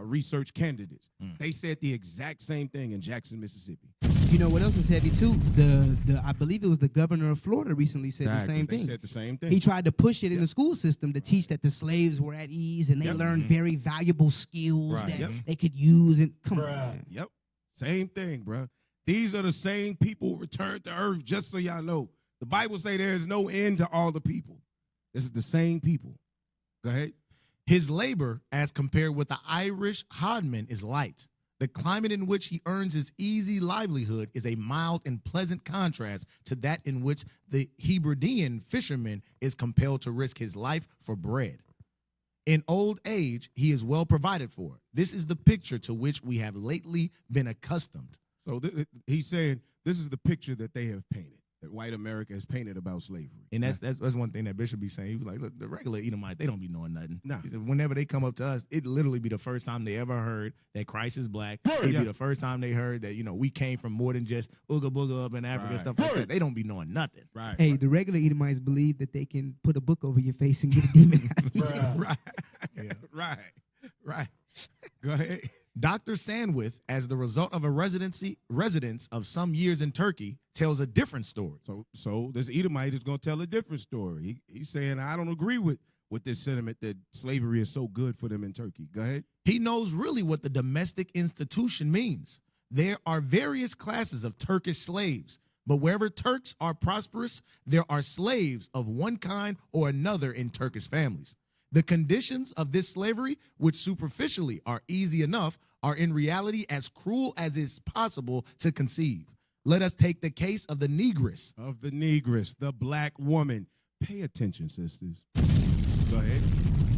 research candidates. They said the exact same thing in Jackson, Mississippi. you know what else is heavy too? The I believe it was the governor of Florida recently said the same They thing. said the same thing. He tried to push it in the school system to teach that the slaves were at ease and they learned very valuable skills that they could use. And come on, man. Yep. Same thing, bro. These are the same people returned to earth, just so y'all know. The Bible say there is no end to all the people. This is the same people. Go ahead. His labor, as compared with the Irish hodman, is light. The climate in which he earns his easy livelihood is a mild and pleasant contrast to that in which the Hebridean fisherman is compelled to risk his life for bread. In old age, he is well provided for. This is the picture to which we have lately been accustomed. So he's saying this is the picture that they have painted, that white America has painted about slavery. And that's one thing that Bishop be saying. He was like, look, the regular Edomite, they don't be knowing nothing. Nah. He said, whenever they come up to us, it literally be the first time they ever heard that Christ is black. It'd be the first time they heard that, we came from more than just Ooga Booga up in Africa and stuff like that. They don't be knowing nothing. Right. Hey, the regular Edomites believe that they can put a book over your face and get a demon out of you. Right. Right. Go ahead. Dr. Sandwith, as the result of a residence of some years in Turkey, tells a different story. So this Edomite is going to tell a different story. He's saying, I don't agree with this sentiment that slavery is so good for them in Turkey. Go ahead. He knows really what the domestic institution means. There are various classes of Turkish slaves, but wherever Turks are prosperous, there are slaves of one kind or another in Turkish families. The conditions of this slavery, which superficially are easy enough, are in reality as cruel as is possible to conceive. Let us take the case of the negress. Of the negress, the black woman. Pay attention, sisters. Go ahead.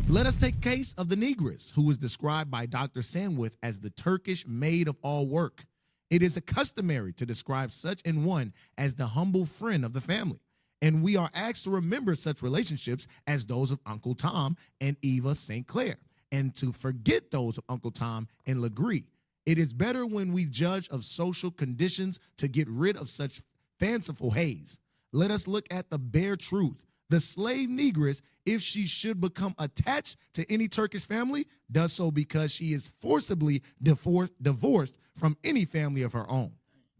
Let us take case of the negress, who is described by Dr. Sandwith as the Turkish maid of all work. It is customary to describe such an one as the humble friend of the family. And we are asked to remember such relationships as those of Uncle Tom and Eva St. Clair, and to forget those of Uncle Tom and Legree. It is better when we judge of social conditions to get rid of such fanciful haze. Let us look at the bare truth. The slave negress, if she should become attached to any Turkish family, does so because she is forcibly divorced from any family of her own.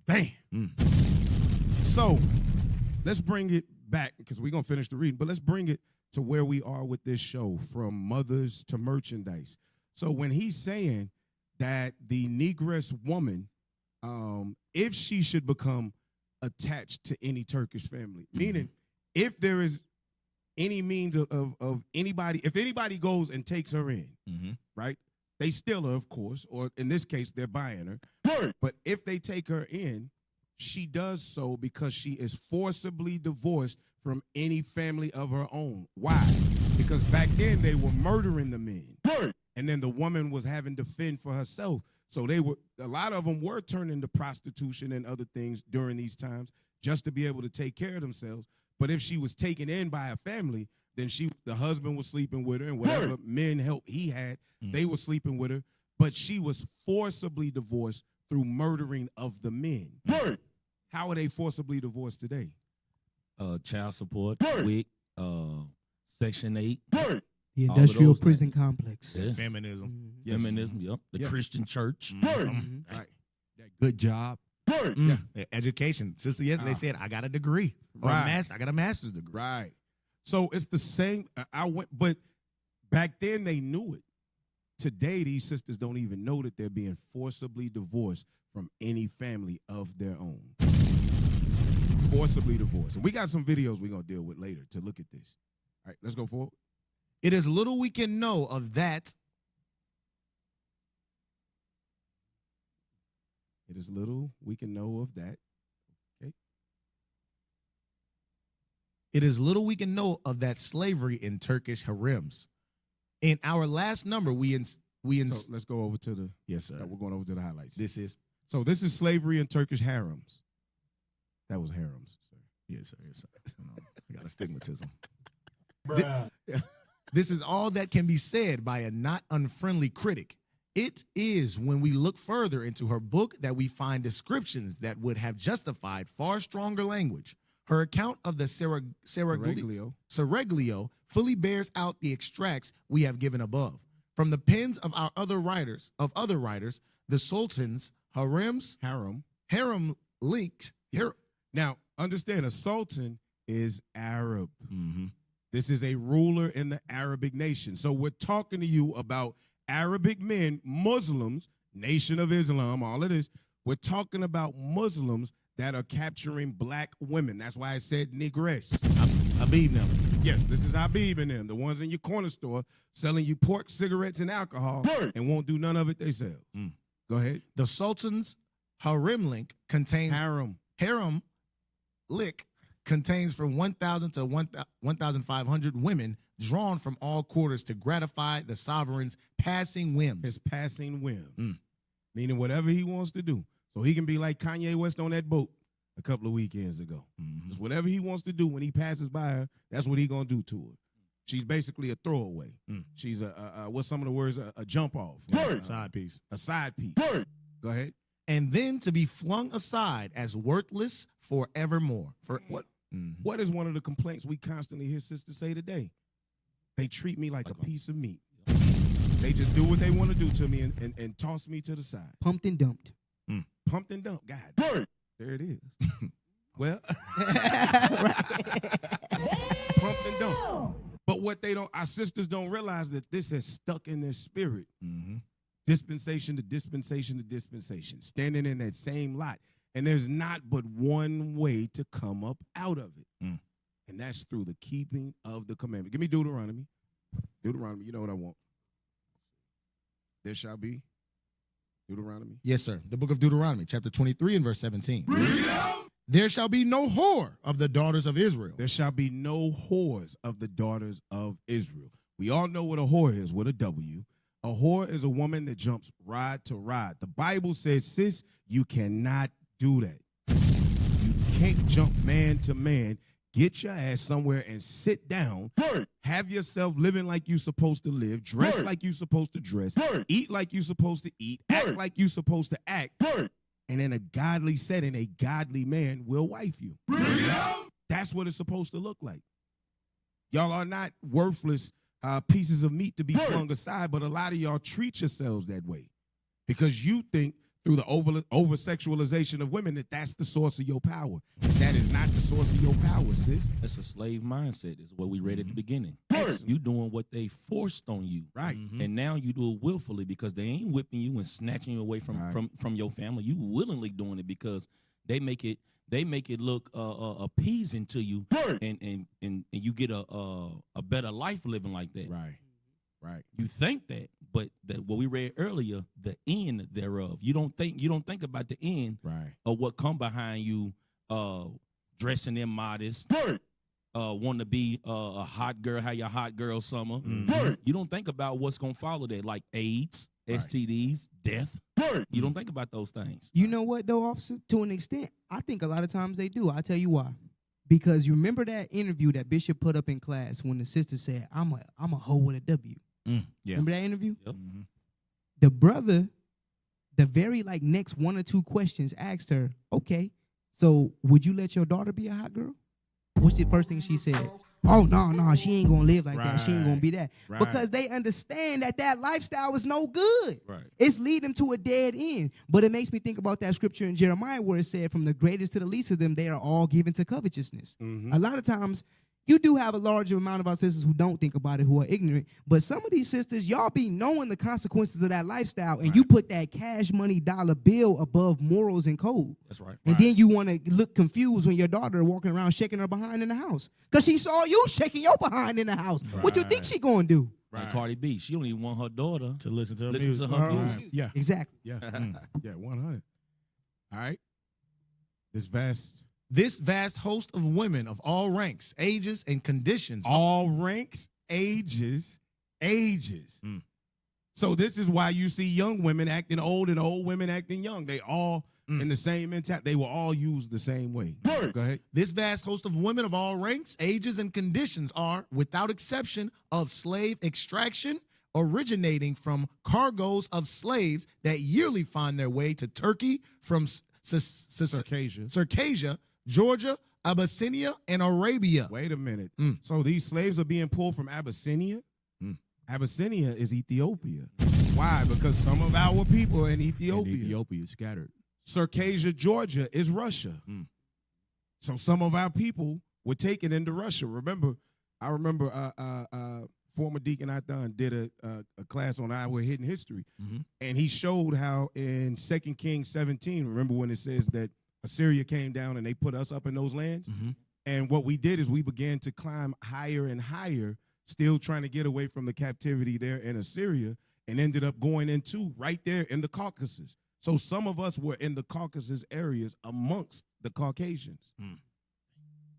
Damn. So let's bring it back, because we're going to finish the reading, but let's bring it to where we are with this show, from mothers to merchandise. So when he's saying that the negress woman, if she should become attached to any Turkish family, meaning if there is any means of anybody, if anybody goes and takes her in, right, they steal her, of course, or in this case, they're buying her. But if they take her in, she does so because she is forcibly divorced from any family of her own. Why? Because back then they were murdering the men, and then the woman was having to fend for herself. So a lot of them were turning to prostitution and other things during these times just to be able to take care of themselves. But if she was taken in by a family, then the husband was sleeping with her, and whatever men help he had, they were sleeping with her. But she was forcibly divorced through murdering of the men. How are they forcibly divorced today? Child support, WIC, Section 8. The industrial prison complex. Yes. Feminism. Feminism, yep. The Christian church. Right. That good job. Yeah. Education. Sister yesterday said, I got a degree. Right. I got a master's degree. Right. So it's the same. But back then they knew it. Today, these sisters don't even know that they're being forcibly divorced from any family of their own. Forcibly divorced. And we got some videos we're going to deal with later to look at this. All right, let's go forward. It is little we can know of that. It is little we can know of that. Okay. It is little we can know of that slavery in Turkish harems. In our last number, so let's go over to the yes, sir. We're going over to the highlights. This is slavery in Turkish harems. That was harems, sir. Yes, sir. Yes, sir. I got astigmatism. This is all that can be said by a not unfriendly critic. It is when we look further into her book that we find descriptions that would have justified far stronger language. Her account of the Seraglio fully bears out the extracts we have given above. From the pens of other writers, the Sultan's harem linked here. Now, understand, a sultan is Arab. Mm-hmm. This is a ruler in the Arabic nation. So we're talking to you about Arabic men, Muslims, Nation of Islam, all of this. We're talking about Muslims that are capturing black women. That's why I said negress. Habib them. Yes, this is Habib and them, the ones in your corner store selling you pork, cigarettes, and alcohol and won't do none of it themselves. Go ahead. The Sultan's harem link contains harem lick contains from 1,000 to 1,500 women drawn from all quarters to gratify the sovereign's passing whims. His passing whim. Meaning whatever he wants to do. So he can be like Kanye West on that boat a couple of weekends ago. Just whatever he wants to do when he passes by her, that's what he gonna do to her. She's basically a throwaway. She's what's some of the words? A jump off. Side piece. A side piece. Go ahead. And then to be flung aside as worthless forevermore. For what? What is one of the complaints we constantly hear sisters say today? They treat me like a piece of meat. They just do what they want to do to me and toss me to the side. Pumped and dumped. Pumped and dumped. God. There it is. Well, pumped and dumped. But what our sisters don't realize that this has stuck in their spirit. Dispensation to dispensation to dispensation. Standing in that same lot. And there's not but one way to come up out of it. And that's through the keeping of the commandment. Give me Deuteronomy. Deuteronomy, you know what I want. There shall be. Deuteronomy. Yes, sir. The book of Deuteronomy, chapter 23 and verse 17. There shall be no whore of the daughters of Israel. There shall be no whores of the daughters of Israel. We all know what a whore is with a W. A whore is a woman that jumps rod to rod. The Bible says, sis, you cannot do that. You can't jump man to man. Get your ass somewhere and sit down. Have yourself living like you're supposed to live. Dress like you're supposed to dress. Eat like you're supposed to eat. Act like you're supposed to act. And in a godly setting, a godly man will wife you. That's what it's supposed to look like. Y'all are not worthless pieces of meat to be flung aside, but a lot of y'all treat yourselves that way because you think through the over-sexualization of women that that's the source of your power. And that is not the source of your power, sis. That's a slave mindset is what we read at the beginning. You doing what they forced on you. Right. And now you do it willfully because they ain't whipping you and snatching you away from your family. You willingly doing it because they make it look appeasing to you and you get a better life living like that. Right. You think that, but what we read earlier, the end thereof. You don't think about the end of what come behind you, dressing immodest, want to be a hot girl, have your hot girl summer. You don't think about what's gonna follow that, like AIDS, STDs, death. You don't think about those things. You know what, though, officer? To an extent, I think a lot of times they do. I'll tell you why. Because you remember that interview that Bishop put up in class when the sister said, I'm a hoe with a W. Remember that interview? Yep. The brother, the very next one or two questions asked her, okay, so would you let your daughter be a hot girl? What's the first thing she said? Oh, no, she ain't going to live like that. She ain't going to be that. Because they understand that lifestyle is no good. It's leading to a dead end. But it makes me think about that scripture in Jeremiah where it said, from the greatest to the least of them, they are all given to covetousness. A lot of times, you do have a larger amount of our sisters who don't think about it, who are ignorant. But some of these sisters, y'all be knowing the consequences of that lifestyle, and you put that cash money dollar bill above morals and code. That's right. And then you want to look confused when your daughter walking around shaking her behind in the house. Because she saw you shaking your behind in the house. What you think she going to do? Like Cardi B, she don't even want her daughter to listen to her music. Yeah. Exactly. Yeah. Yeah, 100. All right. This vast host of women of all ranks, ages, and conditions. All ranks, ages. So this is why you see young women acting old and old women acting young. They all in the same mentality. They will all use the same way. Go ahead. This vast host of women of all ranks, ages, and conditions are, without exception, of slave extraction, originating from cargoes of slaves that yearly find their way to Turkey from Circassia, Georgia, Abyssinia, and Arabia. Wait a minute. So these slaves are being pulled from Abyssinia? Abyssinia is Ethiopia. Why? Because some of our people are in Ethiopia. And Ethiopia is scattered. Circassia, Georgia is Russia. So some of our people were taken into Russia. I remember former Deacon Athan did a class on Iowa hidden history, and he showed how in 2 Kings 17, remember when it says that Assyria came down and they put us up in those lands? And what we did is we began to climb higher and higher, still trying to get away from the captivity there in Assyria, and ended up going into right there in the Caucasus. So some of us were in the Caucasus areas amongst the Caucasians.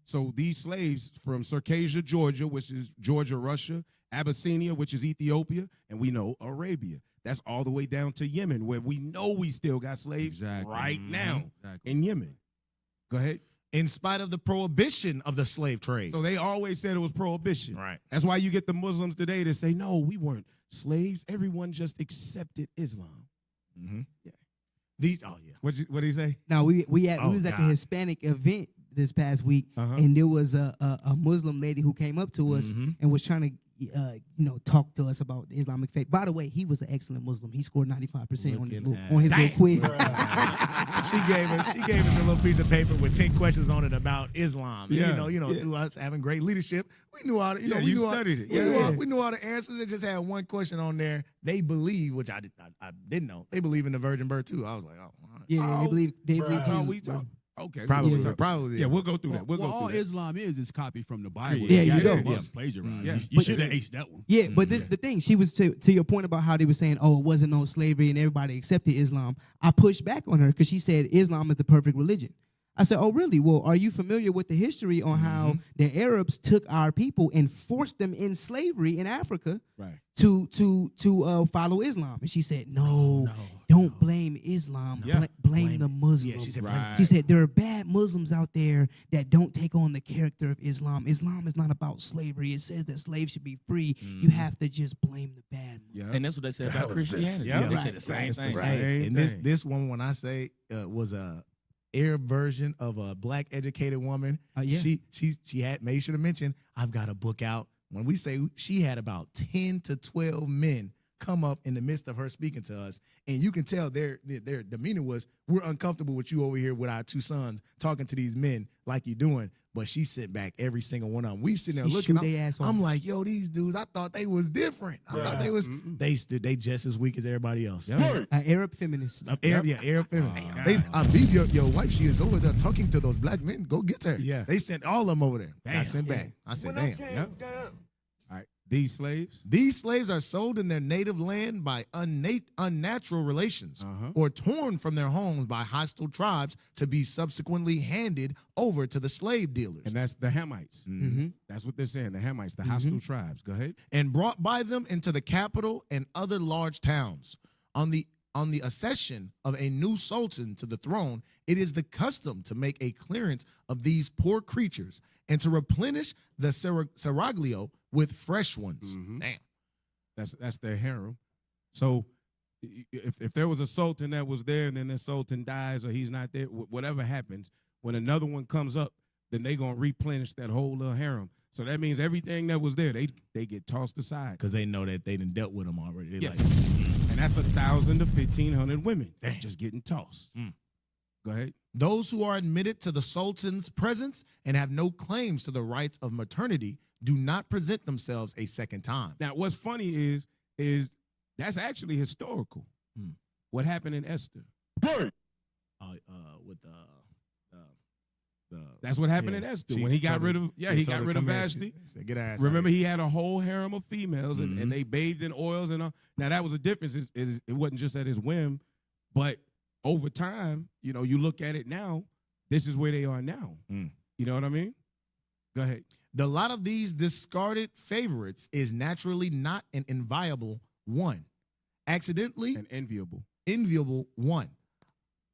So these slaves from Circassia, Georgia, which is Georgia, Russia, Abyssinia, which is Ethiopia, and we know Arabia. That's all the way down to Yemen, where we know we still got slaves right now in Yemen. Go ahead. In spite of the prohibition of the slave trade. So they always said it was prohibition. Right. That's why you get the Muslims today that say, no, we weren't slaves. Everyone just accepted Islam. Yeah. What did he say? Now we was at the Hispanic event this past week, and there was a Muslim lady who came up to us and was trying to talk to us about the Islamic faith. By the way, he was an excellent Muslim. He scored 95% on his little quiz. She gave us a little piece of paper with 10 questions on it about Islam. Yeah. Through us having great leadership, we knew how to. You studied it. We knew all the answers. It just had one question on there. They believe, which I didn't know. They believe in the virgin birth too. I was like, oh, yeah, they believe Jesus. Okay, probably. Yeah, we'll go through that. We'll go through all that. Islam is copied from the Bible. Yeah, you go. Plagiarized. Yeah. You should have aced that one. Yeah, but this the thing. She was to your point about how they were saying, oh, it wasn't no slavery and everybody accepted Islam. I pushed back on her because she said Islam is the perfect religion. I said, oh, really? Well, are you familiar with the history on how the Arabs took our people and forced them in slavery in Africa to follow Islam? And she said, no, don't blame Islam. Blame the Muslims. Yeah, she said, She said, there are bad Muslims out there that don't take on the character of Islam. Islam is not about slavery. It says that slaves should be free. You have to just blame the bad Muslims. And that's what they said about Christianity. Yeah. They said the same thing. And this one, when I say was a Arab version of a black educated woman. She had made sure to mention, I've got a book out. When we say she had about 10 to 12 men come up in the midst of her speaking to us, and you can tell their demeanor was, we're uncomfortable with you over here with our two sons talking to these men like you doing. But she sit back every single one of them. We sitting there looking. I'm like, yo, these dudes, I thought they was different. I thought they was they just as weak as everybody else. Arab feminist. Arab feminist. I believe your wife, she is over there talking to those black men. Go get her. Yeah. They sent all of them over there. I sent back. I said, damn. All right. These slaves? These slaves are sold in their native land by unnatural relations or torn from their homes by hostile tribes to be subsequently handed over to the slave dealers. And that's the Hamites. That's what they're saying, the Hamites, the hostile tribes. Go ahead. And brought by them into the capital and other large towns. On the accession of a new sultan to the throne, it is the custom to make a clearance of these poor creatures and to replenish the seraglio with fresh ones. Damn. That's their harem. So if there was a sultan that was there and then the sultan dies or he's not there, whatever happens, when another one comes up, then they're going to replenish that whole little harem. So that means everything that was there, they get tossed aside. Because they know that they done dealt with them already. Yes. And that's 1,000 to 1,500 women just getting tossed. Go ahead. Those who are admitted to the sultan's presence and have no claims to the rights of maternity do not present themselves a second time. Now, what's funny is that's actually historical. What happened in Esther? That's what happened in Esther when he got rid of Vashti. Remember, he had a whole harem of females, and they bathed in oils and all. Now that was a difference. It wasn't just at his whim, but over time, you look at it now. This is where they are now. You know what I mean? Go ahead. The lot of these discarded favorites is naturally not an inviolable one. Accidentally, an enviable one.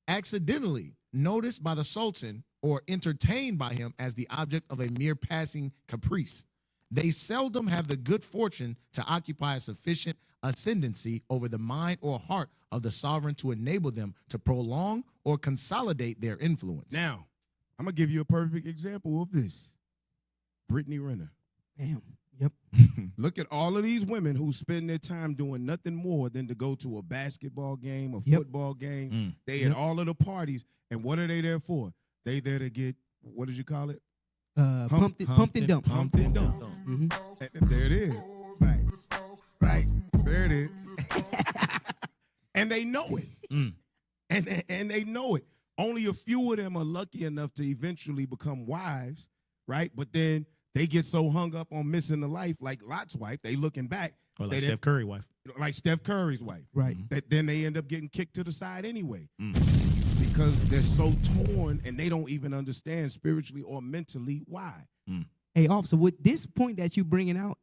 Accidentally noticed by the sultan or entertained by him as the object of a mere passing caprice. They seldom have the good fortune to occupy a sufficient ascendancy over the mind or heart of the sovereign to enable them to prolong or consolidate their influence. Now, I'm going to give you a perfect example of this. Brittany Renner. Damn. Yep. Look at all of these women who spend their time doing nothing more than to go to a basketball game, a football game. They at all of the parties, and what are they there for? They there to get, what did you call it? Pumped and dumped. Pumped and dumped. And there it is. Right. There it is. And they know it. And they know it. Only a few of them are lucky enough to eventually become wives, right? But then they get so hung up on missing the life, like Lot's wife, they looking back. Or like Steph Curry's wife. Like Steph Curry's wife. Right. Then they end up getting kicked to the side anyway. Because they're so torn and they don't even understand spiritually or mentally why. Hey, officer, with this point that you bringing out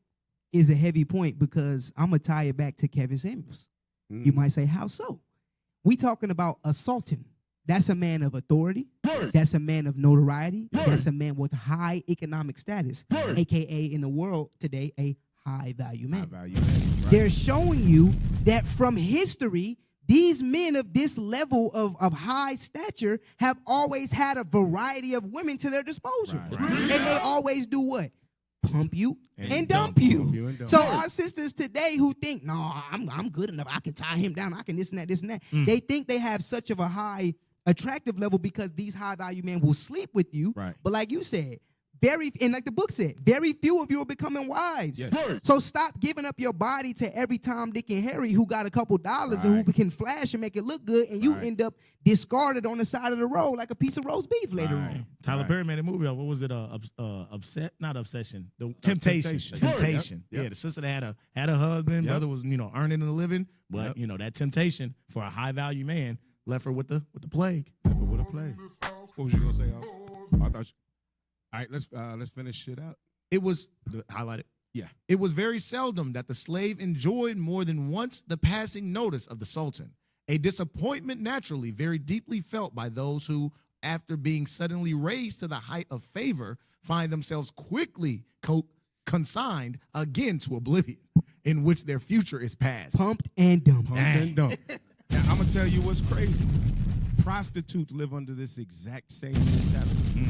is a heavy point because I'm going to tie it back to Kevin Samuels. You might say, how so? We talking about assaulting. That's a man of authority. That's a man of notoriety. That's a man with high economic status, a.k.a. in the world today, a high-value man. High-value man, right. They're showing you that from history, these men of this level of high stature have always had a variety of women to their disposal. And they always do what? Pump you and dump you. So our sisters today who think, no, I'm good enough. I can tie him down. I can this and that. They think they have such of a high attractive level because these high value men will sleep with you. Right. But like you said, and like the book said, very few of you are becoming wives. Yes. So stop giving up your body to every Tom, Dick, and Harry who got a couple dollars and who can flash and make it look good, and you end up discarded on the side of the road like a piece of roast beef later on. Tyler Perry made a movie. What was it? Not Obsession. The Temptation. Temptation. Yeah, the sister that had a husband. Brother was earning a living, but that temptation for a high value man left her with the plague. Left her with a plague. What was you gonna say? I thought. All right, let's finish shit out. It was highlighted. Yeah. It was very seldom that the slave enjoyed more than once the passing notice of the Sultan, a disappointment naturally very deeply felt by those who, after being suddenly raised to the height of favor, find themselves quickly consigned again to oblivion, in which their future is past. Pumped and dumped. Pumped and dumped. Now, I'm going to tell you what's crazy. Prostitutes live under this exact same mentality.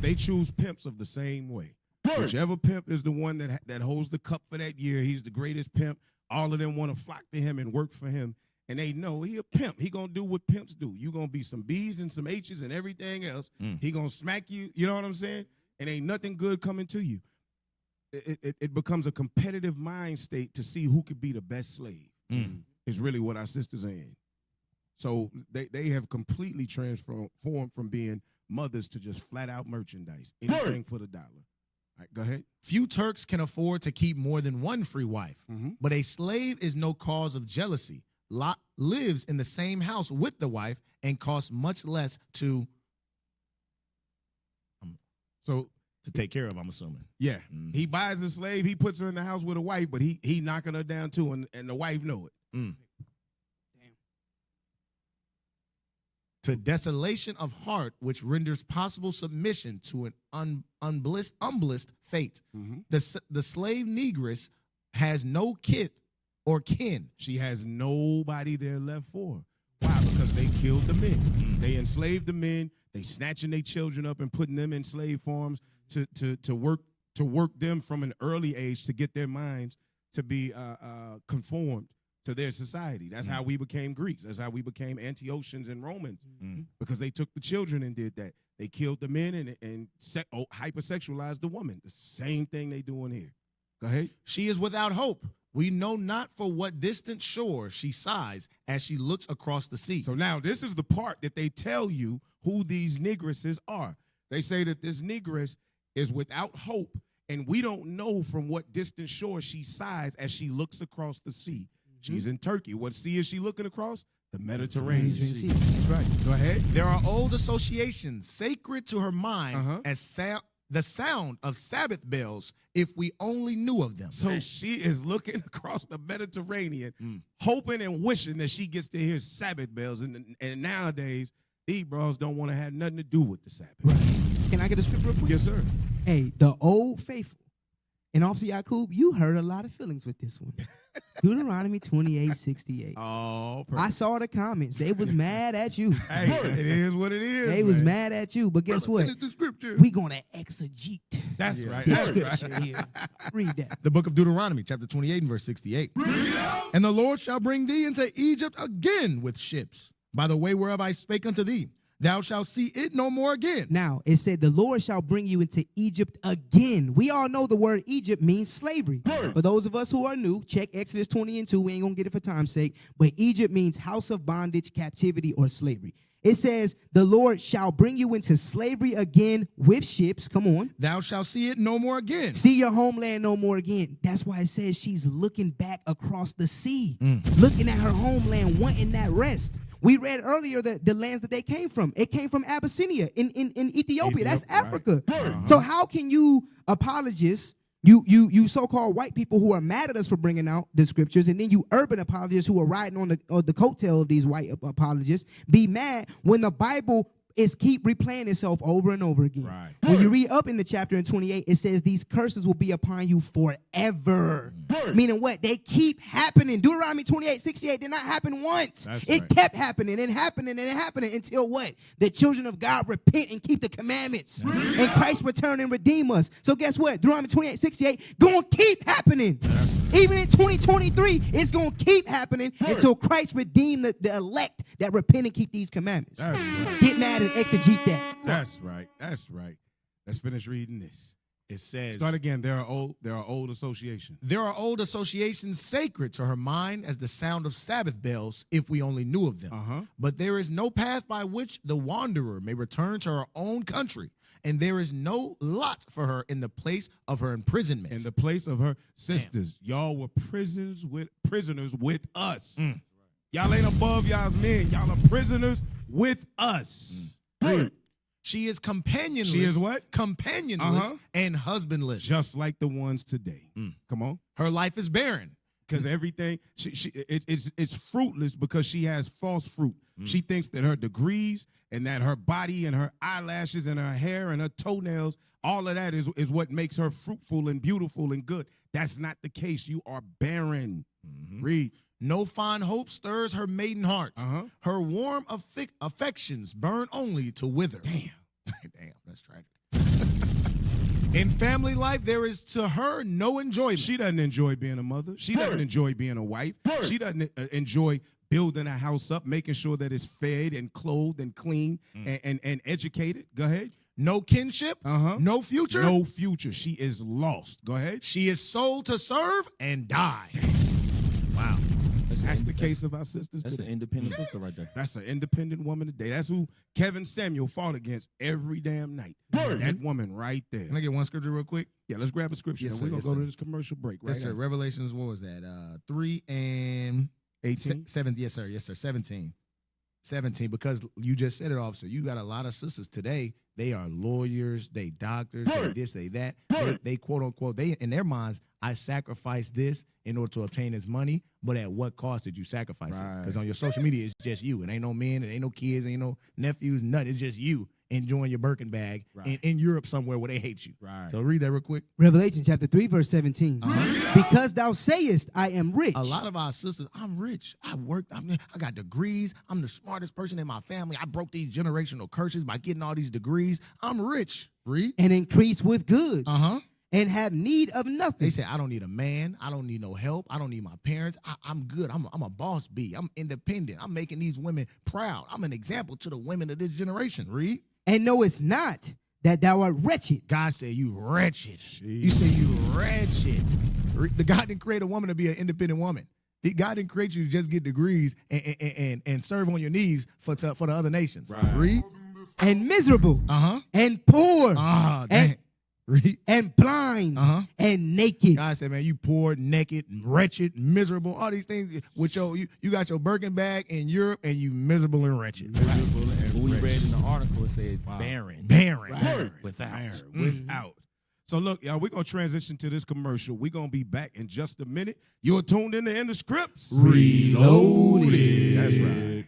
They choose pimps of the same way. Whichever pimp is the one that holds the cup for that year, he's the greatest pimp. All of them want to flock to him and work for him. And they know he a pimp. He going to do what pimps do. You going to be some B's and some H's and everything else. He going to smack you. You know what I'm saying? And ain't nothing good coming to you. It becoms a competitive mind state to see who could be the best slave. Is really what our sisters are in. So they have completely transformed from being mothers to just flat out merchandise. Anything for the dollar. All right, go ahead. Few Turks can afford to keep more than one free wife, but a slave is no cause of jealousy. Lot lives in the same house with the wife and costs much less to take care of, I'm assuming. Yeah. He buys a slave, he puts her in the house with a wife, but he knocking her down too, and the wife know it. To desolation of heart, which renders possible submission to an unblissed fate. The slave negress has no kith or kin. She has nobody there left for her. Why? Because they killed the men. They enslaved the men. They snatching their children up and putting them in slave farms to work them from an early age to get their minds to be conformed to their society. That's how we became Greeks. That's how we became Antiochians and Romans, because they took the children and did that. They killed the men and hypersexualized the woman. The same thing they doing here. Go ahead. She is without hope. We know not for what distant shore she sighs as she looks across the sea. So now this is the part that they tell you who these negresses are. They say that this negress is without hope, and we don't know from what distant shore she sighs as she looks across the sea. She's in Turkey. What sea is she looking across? The Mediterranean Sea. That's right. Go ahead. There are old associations sacred to her mind as the sound of Sabbath bells, if we only knew of them. So she is looking across the Mediterranean, hoping and wishing that she gets to hear Sabbath bells. And nowadays, these bros don't want to have nothing to do with the Sabbath. Right. Can I get a script real quick? Yes, sir. Hey, the old faithful And Officer Yakub, you hurt a lot of feelings with this one. Deuteronomy 28:68. Oh, I saw the comments. They was mad at you. Hey, it is what it is. They was man. mad at you. But guess what? The scripture. We gonna exegete That's right. the That's scripture right. here. Read that. The book of Deuteronomy, chapter 28 and verse 68. And the Lord shall bring thee into Egypt again with ships, by the way whereof I spake unto thee. Thou shalt see it no more again. Now, it said, the Lord shall bring you into Egypt again. We all know the word Egypt means slavery. For those of us who are new, check Exodus 20 and 2. We ain't going to get it for time's sake. But Egypt means house of bondage, captivity, or slavery. It says, the Lord shall bring you into slavery again with ships. Come on. Thou shalt see it no more again. See your homeland no more again. That's why it says she's looking back across the sea, looking at her homeland, wanting that rest. We read earlier that the lands that they came from, it came from Abyssinia in Ethiopia. That's Africa. Right. So how can you apologists, you so-called white people who are mad at us for bringing out the scriptures, and then you urban apologists who are riding on the coattail of these white apologists, be mad when the Bible is keep replaying itself over and over again. Right. When you read up in the chapter in 28, it says these curses will be upon you forever. Meaning what? They keep happening. Deuteronomy 28:68 did not happen once. That's it right. kept happening and happening and happening until what? The children of God repent and keep the commandments. And Christ return and redeem us. So guess what? Deuteronomy 28:68 gonna keep happening. Even in 2023, it's gonna keep happening until Christ redeem the elect that repent and keep these commandments. That's right. Get mad and exegete that. That's right. That's right. Let's finish reading this. It says, Start again. There are old associations. there are old associations sacred to her mind as the sound of Sabbath bells, if we only knew of them. Uh-huh. But there is no path by which the wanderer may return to her own country, and there is no lot for her in the place of her imprisonment. In the place of her sisters. Y'all were prisoners with us. Y'all ain't above y'all's men. Y'all are prisoners with us. She is companionless. She is what? Companionless and husbandless. Just like the ones today. Come on. Her life is barren. Because everything, it's fruitless because she has false fruit. She thinks that her degrees and that her body and her eyelashes and her hair and her toenails, all of that is what makes her fruitful and beautiful and good. That's not the case. You are barren. Read. No fond hope stirs her maiden heart. Uh-huh. Her warm affections burn only to wither. Damn. Damn, that's tragic. In family life, there is to her no enjoyment. She doesn't enjoy being a mother. She doesn't enjoy being a wife. She doesn't enjoy building a house up, making sure that it's fed and clothed and clean and educated. Go ahead. No kinship. No future. No future. She is lost. Go ahead. She is sold to serve and die. Wow. That's the case of our sisters That's today. an independent sister right there. That's an independent woman today. That's who Kevin Samuel fought against every damn night. That woman right there. Can I get one scripture real quick? Yeah, let's grab a scripture. Yes, and we're sir, going yes, to go sir. to this commercial break right Yes, sir. now. Revelations, what was that? 3 and 18? 7. Yes, sir. Yes, sir. 17. 17, because you just said it, officer. You got a lot of sisters today. They are lawyers, they doctors, they this, they that. They quote unquote, they in their minds, I sacrificed this in order to obtain this money, but at what cost did you sacrifice it? Because on your social media, it's just you. It ain't no men, it ain't no kids, ain't no nephews, nothing. It's just you enjoying your Birkin bag in Europe somewhere where they hate you. Right. So read that real quick. Revelation chapter 3, verse 17. Because thou sayest, I am rich. A lot of our sisters, I'm rich. I worked. I got degrees. I'm the smartest person in my family. I broke these generational curses by getting all these degrees. I'm rich. Read. And increase with goods. And have need of nothing. They say, I don't need a man. I don't need no help. I don't need my parents. I'm good. I'm a boss bee. I'm independent. I'm making these women proud. I'm an example to the women of this generation. Read. And know it's not that thou art wretched. God said you wretched. Jeez. You say you wretched. The God didn't create a woman to be an independent woman. God didn't create you to just get degrees and serve on your knees for the other nations. Right. Read. And miserable. And poor. And blind. And naked. God said, man, you poor, naked, wretched, miserable, all these things. With you got your Birkin bag in Europe and you miserable and wretched. Miserable and We wretched. read in the article, it said barren. Barren. Right. Without. Without. So look, y'all, we're going to transition to this commercial. We're going to be back in just a minute. You're tuned in to In the Scripts. Reloaded. That's right.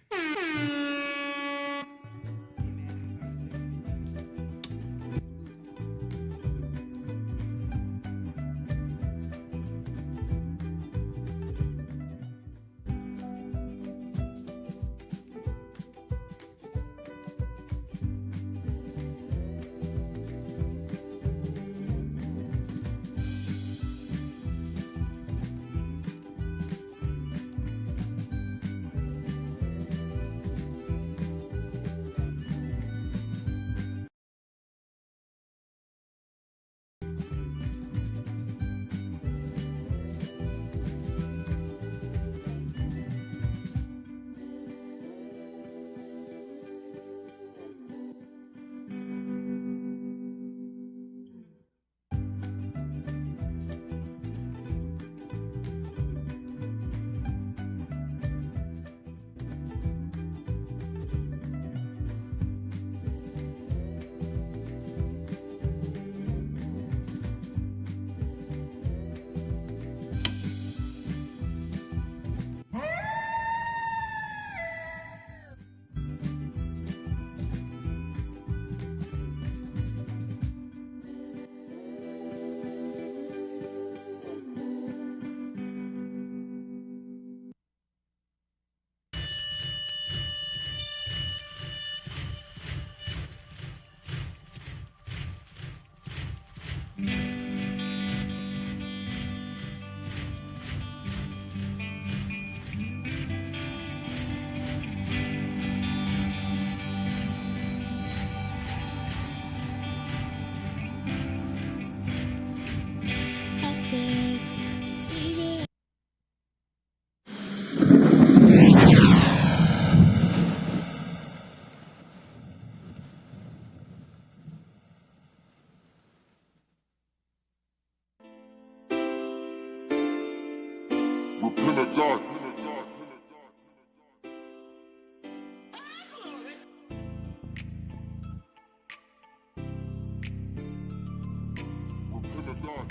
Repent or die. Repent or die.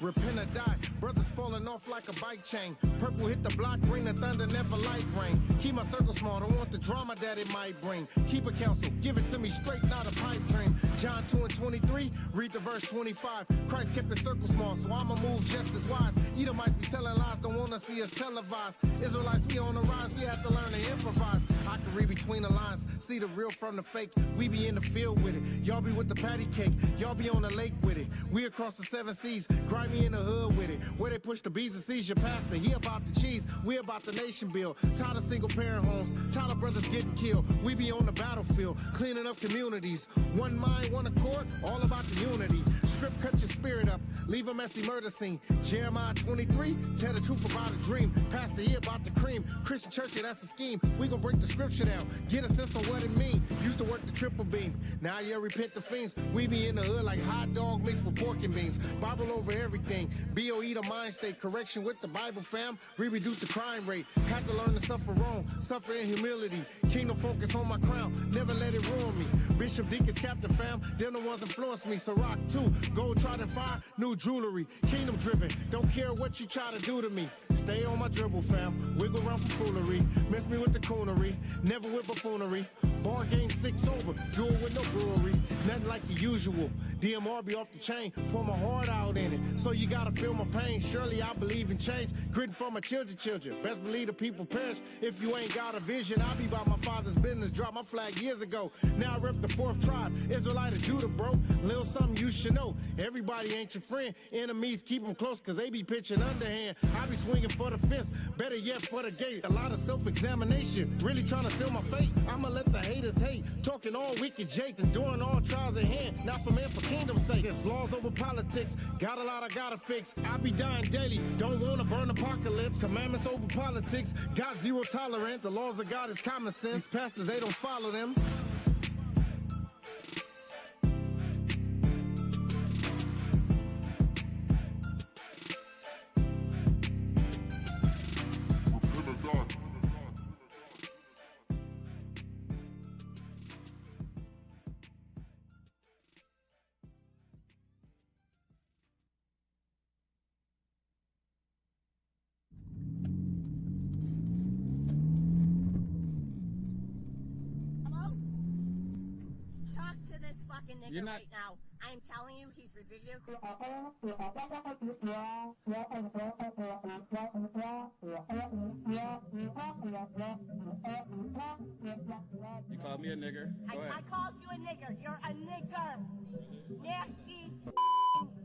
Repent or die, brothers falling off like a bike chain. Purple hit the block, bring the thunder, never light rain. Keep my circle small, don't want the drama that it might bring. Keep a counsel, give it to me straight, not a pipe dream. John 2:23, read the verse 25. Christ kept his circle small, so I'ma move just as wise. Edomites be telling lies, don't wanna see us televised. Israelites, we on the rise, we have to learn to improvise. I can read between the lines, see the real from the fake. We be in the field with it, y'all be with the patty cake. Y'all be on the lake with it, we across the 7 seas. Grimy in the hood with it, where they push the B's and C's. Your pastor, he about the cheese, we about the nation build. Tired of single parent homes, tired of brothers getting killed. We be on the battlefield, cleaning up communities. One mind, one accord, all about the unity. Script cut your spirit up, leave a messy murder scene. Jeremiah 23, tell the truth about a dream. Pastor here about the cream, Christian church, yeah, that's a scheme. We gon' break the scripture down, get a sense of what it mean. Used to work the triple beam, now you repent the fiends. We be in the hood like hot dog mixed with pork and beans. Bible over everything, BOE the mind state. Correction with the Bible fam, we reduce the crime rate. Had to learn to suffer wrong, suffer in humility. Kingdom focus on my crown, never let it ruin me. Bishop, deacons, captain fam, them the ones influence me. So rock too, gold trodden fire, new jewelry. Kingdom driven, don't care what you try to do to me. Stay on my dribble fam, wiggle around for foolery. Miss me with the coonery, never with buffoonery. Bar game 6 sober, do it with no brewery. Nothing like the usual, DMR be off the chain. Pour my heart out in it, so you gotta feel my pain. Surely I believe in change, gritting for my children. Best believe the people perish if you ain't got a vision. I be by my father's business, dropped my flag years ago. Now I rep the 4th tribe, Israelite of Judah, bro. Little something you should know, everybody ain't your friend. Enemies keep them close, cause they be pitching underhand. I be swinging for the fence, better yet for the gate. A lot of self-examination, really trying to seal my fate. I'ma let the haters hate, talking all wicked jakes, enduring all trials at hand. Not for man, for kingdom's sake. It's laws over politics, got a lot I gotta fix. I be dying daily, don't wanna burn apocalypse. Commandments over politics, got zero tolerance. The laws of God is common sense. These pastors, they don't follow them. Nigga right now. I am telling you, he's ridiculous. You called me a nigger. Go ahead. I called you a nigger. You're a nigger. Nasty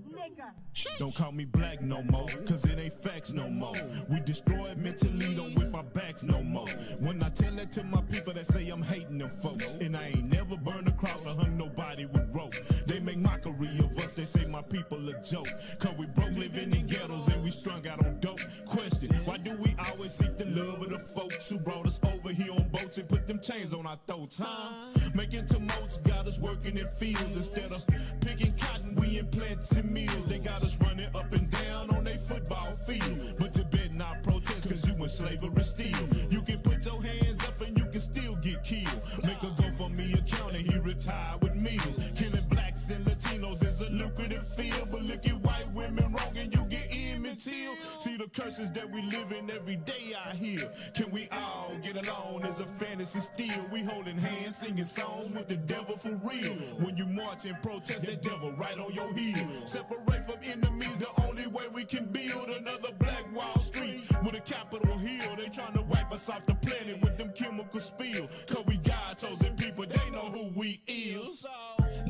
nigger. Don't call me black no more, cause it ain't facts no more. We destroyed mentally, don't whip our backs no more. When I tell that to my people that say I'm hating them folks, and I ain't never burned a cross or hung nobody with rope. They make mockery of us, they say my people a joke. Cause we broke living in ghettos and we strung out on dope. Question, why do we always seek the love of the folks who brought us over here on boats and put them chains on our throats, huh? Making tumults, got us working in fields. Instead of picking cotton, we in plants and mills. They got us running up and down on their football field. But you better not protest, cause you in slavery still. You can put your hands up and you can still get killed. Make a GoFundMe account and he retired with meals. Killing blacks and Latinos is a lucrative field, but look at white women wrong and you get immaterial. See the curses that we live in every day out here. Can we all get along as a fantasy still? We holding hands, singing songs with the devil for real. When you march and protest, that devil right on your heel. Separate from enemies, the only way we can build another Black Wall Street with a Capitol Hill. They trying to wipe us off the planet with them chemical spill. Cause we God chosen people but they know who we is.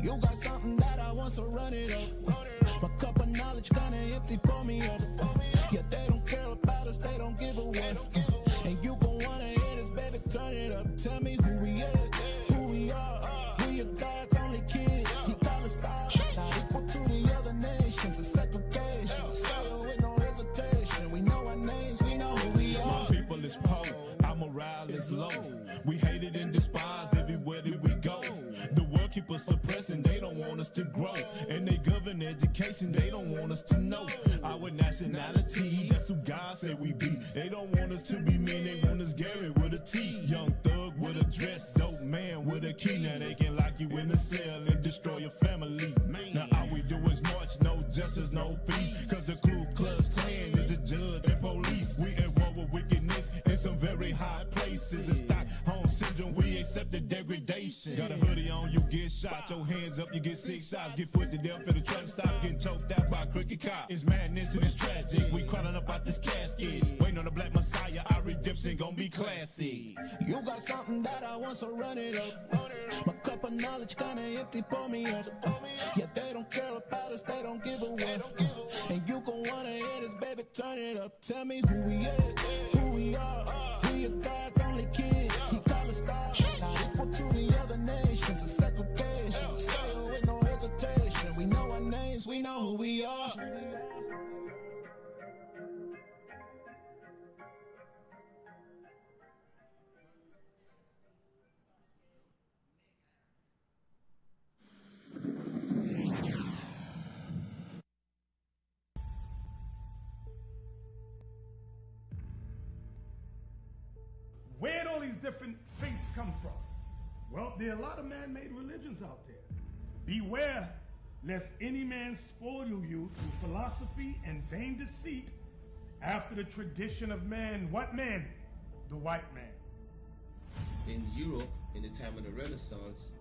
You got something that I want, so run it up. My cup of knowledge kinda empty, pour me up. Yeah, they don't care about us, they don't give a what. And you gon' wanna hear this, baby, turn it up. Tell me who we is, who we are. We are God's only kids. He call us stars, not equal to the other nations. It's segregation, say it with no hesitation. We know our names, we know who we are. My people is poor, our morale is low. We hated and despised everywhere that we go. The world keep us suppressing, they don't want us to grow. And they govern education, they don't want us to know our nationality. That's who God said we be. They don't want us to be men, they want us Gary with a T. Young thug with a dress, dope man with a key. Now they can lock you in a cell and destroy your family. Now all we do is march, no justice, no peace. Cause the Ku Klux Klan is the judge and police. We at war with wickedness in some very high places. It's Stockholm syndrome, we accept the degradation. Got a hoodie on, you get shot. Your hands up, you get 6 shots. Get put to death in the traffic stop, getting choked out by a cricket cop. It's madness and it's tragic. We crawling up out this casket, waiting on the black messiah. Our redemption gon' be classy. You got something that I want, so run it up. My cup of knowledge kinda empty, pour me up. Yeah, they don't care about us, they don't give a what. And you gon' wanna hear this, baby, turn it up. Tell me who we is, who we are. We are God's only kids. He call us stars, not equal to the other nations. It's segregation, say it with no hesitation. We know our names, we know who we are. Where'd all these different faiths come from? Well, there are a lot of man-made religions out there. Beware lest any man spoil you through philosophy and vain deceit after the tradition of man. What man? The white man. In Europe, in the time of the Renaissance,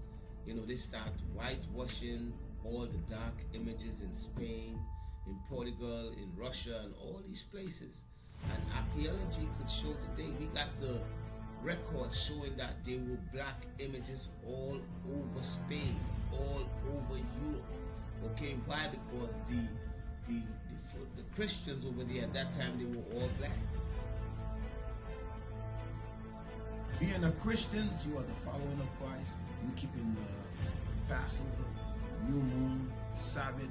they start whitewashing all the dark images in Spain, in Portugal, in Russia, and all these places. And archaeology could show today, we got the records showing that there were black images all over Spain, all over Europe. Okay, why? Because the Christians over there at that time, they were all black. Being a Christian, you are the following of Christ. You keeping the Passover, New Moon, Sabbath,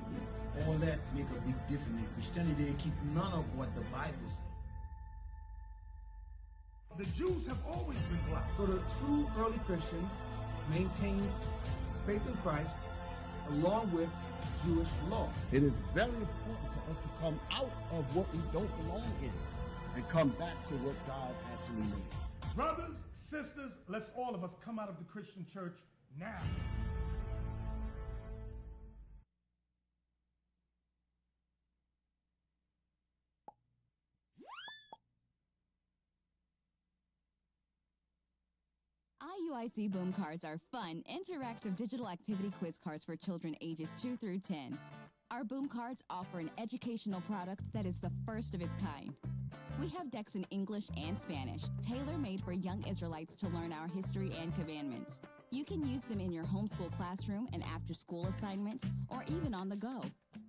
all that make a big difference. In Christianity, they keep none of what the Bible says. The Jews have always been black. So the true early Christians maintained faith in Christ along with Jewish law. It is very important for us to come out of what we don't belong in and come back to what God actually made. Brothers, sisters, let's all of us come out of the Christian church now. IUIC Boom Cards are fun, interactive digital activity quiz cards for children ages 2 through 10. Our Boom Cards offer an educational product that is the first of its kind. We have decks in English and Spanish, tailor-made for young Israelites to learn our history and commandments. You can use them in your homeschool classroom and after-school assignments, or even on the go.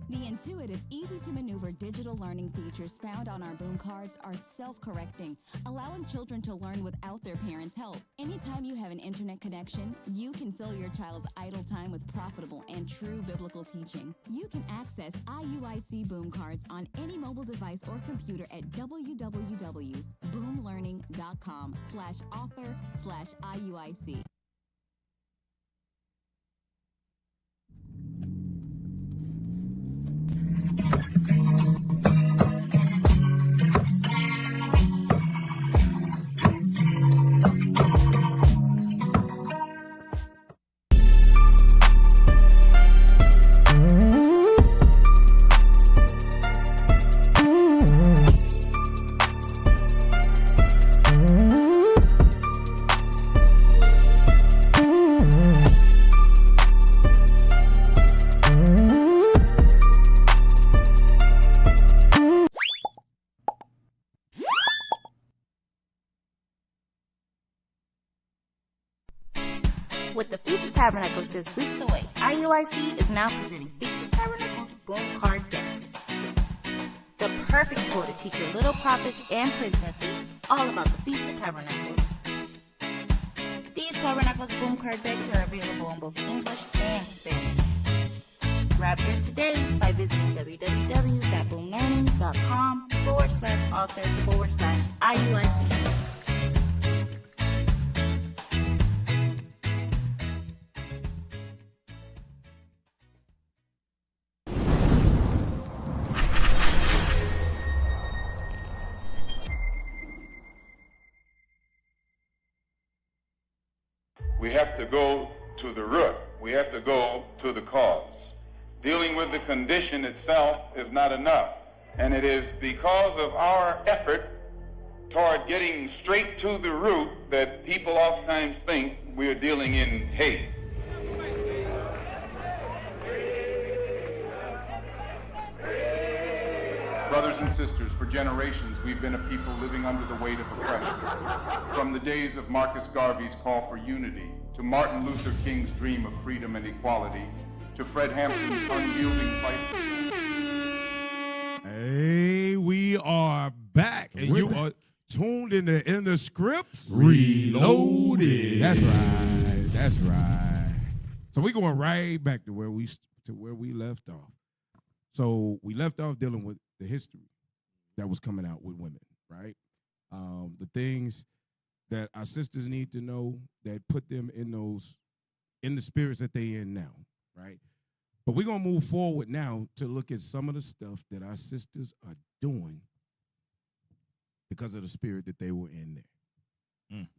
The intuitive, easy-to-maneuver digital learning features found on our Boom Cards are self-correcting, allowing children to learn without their parents' help. Anytime you have an internet connection, you can fill your child's idle time with profitable and true biblical teaching. You can access IUIC Boom Cards on any mobile device or computer at www.boomlearning.com/author/IUIC. With the Feast of Tabernacles just weeks away, IUIC is now presenting Feast of Tabernacles Boom Card Decks. The perfect tool to teach your little prophets and princesses all about the Feast of Tabernacles. These Tabernacles Boom Card Decks are available in both English and Spanish. Grab yours today by visiting www.boomlearning.com/author/IUIC. We have to go to the root. We have to go to the cause. Dealing with the condition itself is not enough. And it is because of our effort toward getting straight to the root that people oftentimes think we're dealing in hate. Brothers and sisters, for generations we've been a people living under the weight of oppression. From the days of Marcus Garvey's call for unity, to Martin Luther King's dream of freedom and equality, to Fred Hampton's unyielding fight. Hey, we are back, and you are tuned in the scripts reloaded. That's right. That's right. So we're going right back to where we left off. So we left off dealing with the history that was coming out with women, right? The things that our sisters need to know that put them in the spirits that they in now, right? But we're going to move forward now to look at some of the stuff that our sisters are doing because of the spirit that they were in there.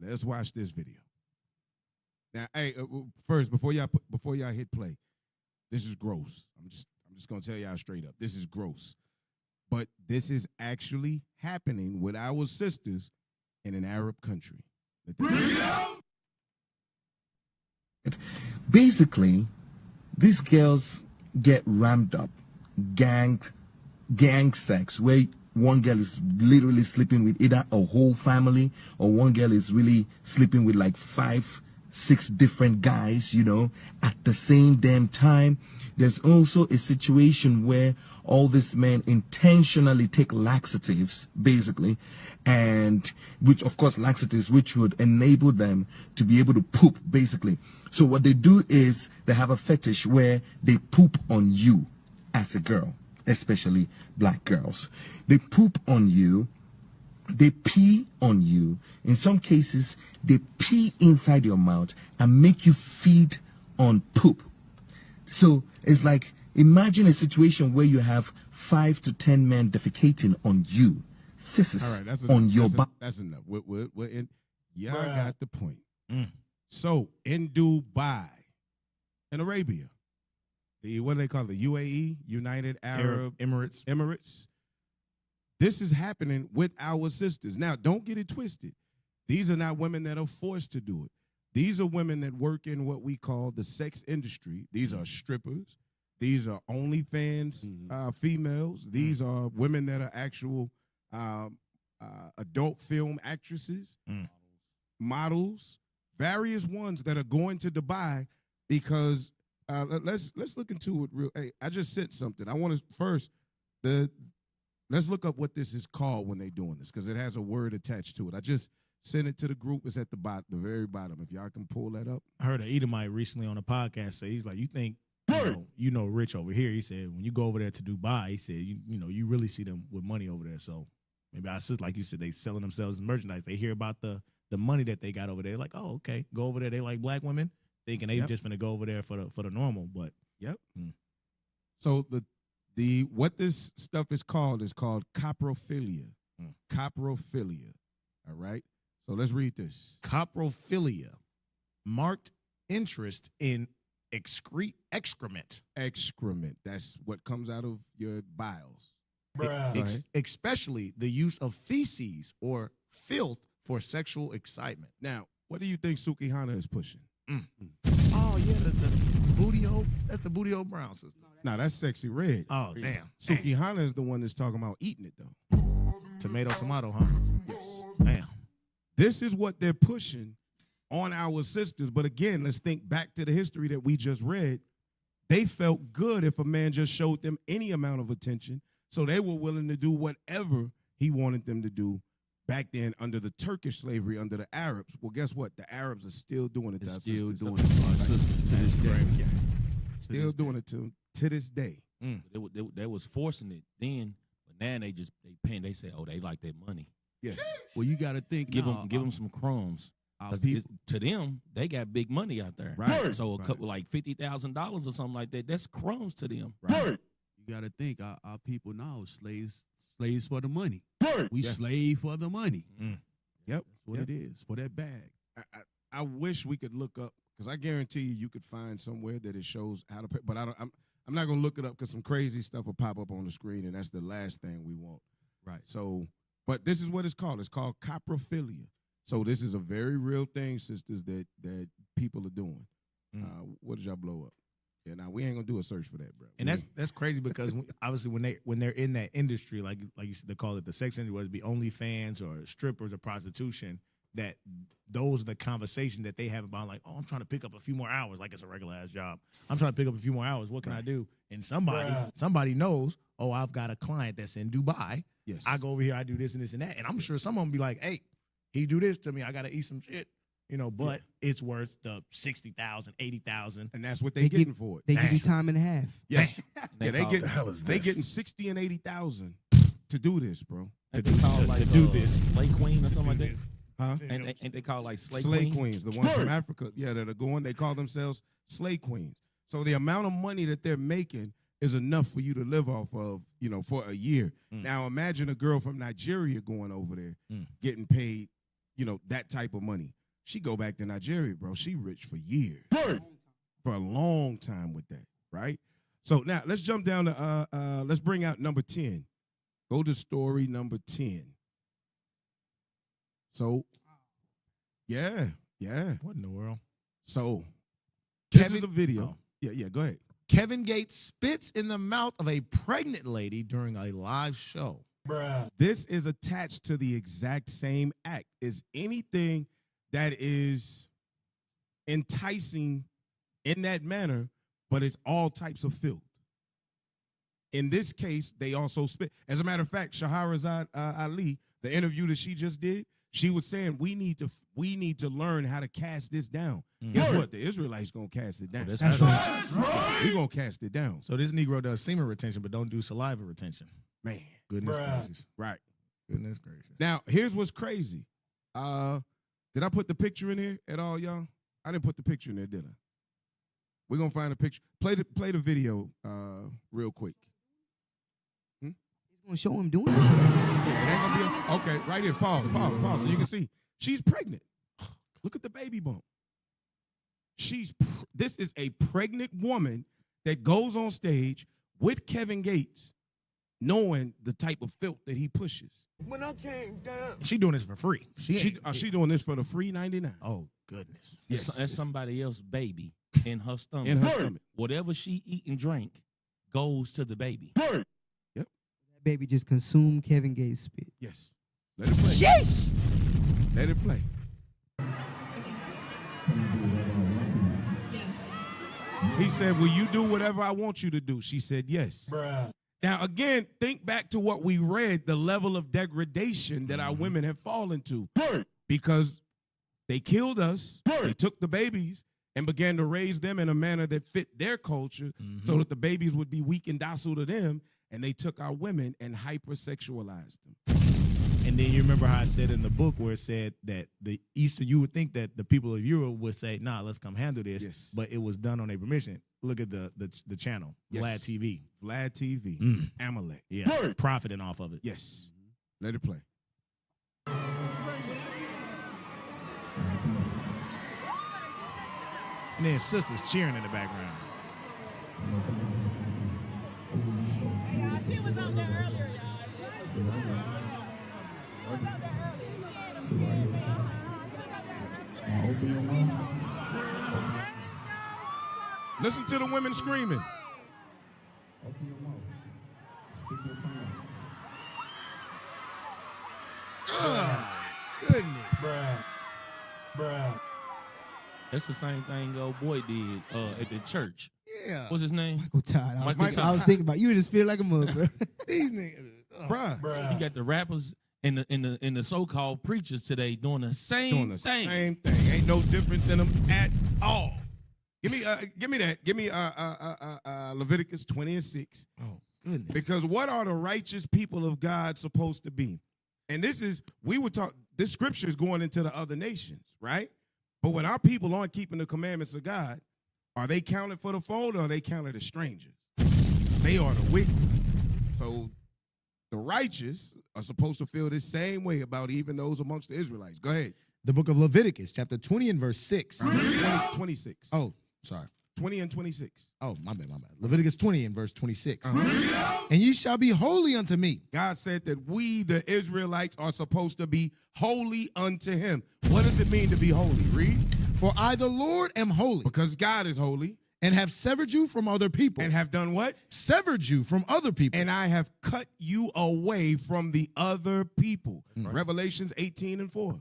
Let's watch this video. Now, hey, first, before y'all hit play, this is gross. I'm just going to tell y'all straight up. This is gross. But this is actually happening with our sisters in an Arab country. Basically, these girls get ramped up, gang sex, where one girl is literally sleeping with either a whole family or one girl is really sleeping with like 5-6 different guys, at the same damn time. There's also a situation where all these men intentionally take laxatives, basically, and which, of course, laxatives which would enable them to be able to poop, basically. So what they do is they have a fetish where they poop on you as a girl, especially black girls. They poop on you. They pee on you. In some cases, they pee inside your mouth and make you feed on poop. So it's like, imagine a situation where you have 5 to 10 men defecating on you. This is on your body. That's enough. Y'all got the point. So in Dubai, in Arabia, what do they call it? The UAE, United Arab Emirates. This is happening with our sisters. Now, don't get it twisted. These are not women that are forced to do it. These are women that work in what we call the sex industry. These are strippers. These are OnlyFans females. These are women that are actual adult film actresses, models, various ones that are going to Dubai because let's look into it real. Hey, I just sent something. I want to first let's look up what this is called when they're doing this because it has a word attached to it. I just sent it to the group. It's at the very bottom. If y'all can pull that up. I heard an Edomite recently on a podcast say he's like, you think Rich over here. He said when you go over there to Dubai, he said you really see them with money over there. So maybe I said, like you said, they selling themselves as merchandise. They hear about the money that they got over there. Like, oh, okay, go over there. They like black women, thinking they just gonna go over there for the normal. But So the what this stuff is called coprophilia. Coprophilia. All right. So let's read this. Coprophilia, marked interest in excrement. Excrement. That's what comes out of your bowels. Especially the use of feces or filth for sexual excitement. Now, what do you think Sukihana is pushing? Oh, yeah, the booty hole. That's the booty hole brown sister. No, that's Sexy Red. Oh, damn. Sukihana is the one that's talking about eating it, though. Tomato, huh? Yes. Damn. This is what they're pushing on our sisters. But again, let's think back to the history that we just read. They felt good if a man just showed them any amount of attention, so they were willing to do whatever he wanted them to do back then under the Turkish slavery, under the Arabs. Well, guess what? The Arabs are still doing it to our Still sisters. doing it to our sisters to this day. Yeah. Still doing it to this day. They was forcing it then, but now they say, oh, they like that money. Yes. Well, you got to think. Give them some crumbs. To them, they got big money out there. Right. So a couple like $50,000 or something like that, that's crumbs to them. Right. You got to think our people now slaves for the money. We slave for the money. Yep. That's what it is, for that bag. I wish we could look up, because I guarantee you could find somewhere that it shows how to pay, but I'm not going to look it up because some crazy stuff will pop up on the screen, and that's the last thing we want. Right. So, but this is what it's called. It's called coprophilia. So this is a very real thing, sisters, that people are doing. What did y'all blow up? Yeah, now we ain't gonna do a search for that, bro. And that's crazy because obviously when they're in that industry, like you said, they call it the sex industry, whether it be OnlyFans or strippers or prostitution, that those are the conversations that they have about, like, oh, I'm trying to pick up a few more hours, like it's a regular ass job. I'm trying to pick up a few more hours. What can I do? And somebody knows, oh, I've got a client that's in Dubai. Yes. I go over here, I do this and this and that. And I'm sure some of them be like, hey, he do this to me, I gotta eat some shit. But it's worth the 60,000, 80,000, and that's what they getting for it. They give you time and a half. Yeah, they getting 60 and 80,000 to do this, bro. To do this, slay queen or something like that. Huh? And they call like slay queens, the ones from Africa, that are going. They call themselves slay queens. So the amount of money that they're making is enough for you to live off of, for a year. Now imagine a girl from Nigeria going over there, getting paid, that type of money. She go back to Nigeria, bro. She rich for years, for a long time with that, right? So now let's jump down to let's bring out number 10. Go to story number 10. So, yeah. What in the world? So, this is a video. Yeah, go ahead. Kevin Gates spits in the mouth of a pregnant lady during a live show. This is attached to the exact same act. Is anything that is enticing in that manner, but it's all types of filth. In this case, they also spit. As a matter of fact, Shahrazad Ali, the interview that she just did, she was saying we need to learn how to cast this down. Guess what? The Israelites gonna cast it down. That's right. We gonna cast it down. So this Negro does semen retention, but don't do saliva retention. Man, goodness gracious. Right. Goodness gracious. Now, here's what's crazy. Did I put the picture in here at all, y'all? I didn't put the picture in there, did I? We're gonna find a picture. Play the video real quick. He's gonna show him doing it. Yeah, it ain't gonna be okay. Right here. Pause. So you can see she's pregnant. Look at the baby bump. This is a pregnant woman that goes on stage with Kevin Gates, knowing the type of filth that he pushes. When I came down, she doing this for free. She doing this for the free 99. Oh goodness. Yes. That's somebody else's baby in her stomach. In her stomach. Whatever she eat and drink goes to the baby. Yep. That baby just consumed Kevin Gates' spit. Yes. Let it play. Sheesh! Let it play. He said, will you do whatever I want you to do? She said, yes. Now, again, think back to what we read, the level of degradation that our women have fallen to. Because they killed us, they took the babies, and began to raise them in a manner that fit their culture so that the babies would be weak and docile to them, and they took our women and hypersexualized them. And then you remember how I said in the book where it said that the Eastern, you would think that the people of Europe would say, nah, let's come handle this. Yes. But it was done on their permission. Look at the channel, Yes. Vlad TV. Vlad TV, Amalek. Yeah, profiting off of it. Yes. Let it play. And then sisters cheering in the background. She was out there earlier, Listen to the women screaming. Open your mouth. Stick your tongue out. Goodness. Bruh. That's the same thing old boy did at the church. Yeah. What's his name? Michael Todd. I was Michael thinking about you in the spirit like a mug, bro. These niggas, Bruh. You got the rappers and the so-called preachers today doing the same thing. Same thing. Ain't no difference in them at all. Give me that. Give me Leviticus 20:6. Oh, goodness. Because what are the righteous people of God supposed to be? And this scripture is going into the other nations, right? But when our people aren't keeping the commandments of God, are they counted for the fold or are they counted as strangers? They are the wicked. So the righteous are supposed to feel this same way about even those amongst the Israelites. Go ahead. The book of Leviticus, chapter 20 and verse 6. 26. Oh, sorry. 20 and 26. Oh, my bad. Leviticus 20 and verse 26. And ye shall be holy unto me. God said that we, the Israelites, are supposed to be holy unto him. What does it mean to be holy? Read. For I, the Lord, am holy. Because God is holy. And have severed you from other people. And have done what? Severed you from other people. And I have cut you away from the other people. Revelations 18 and 4.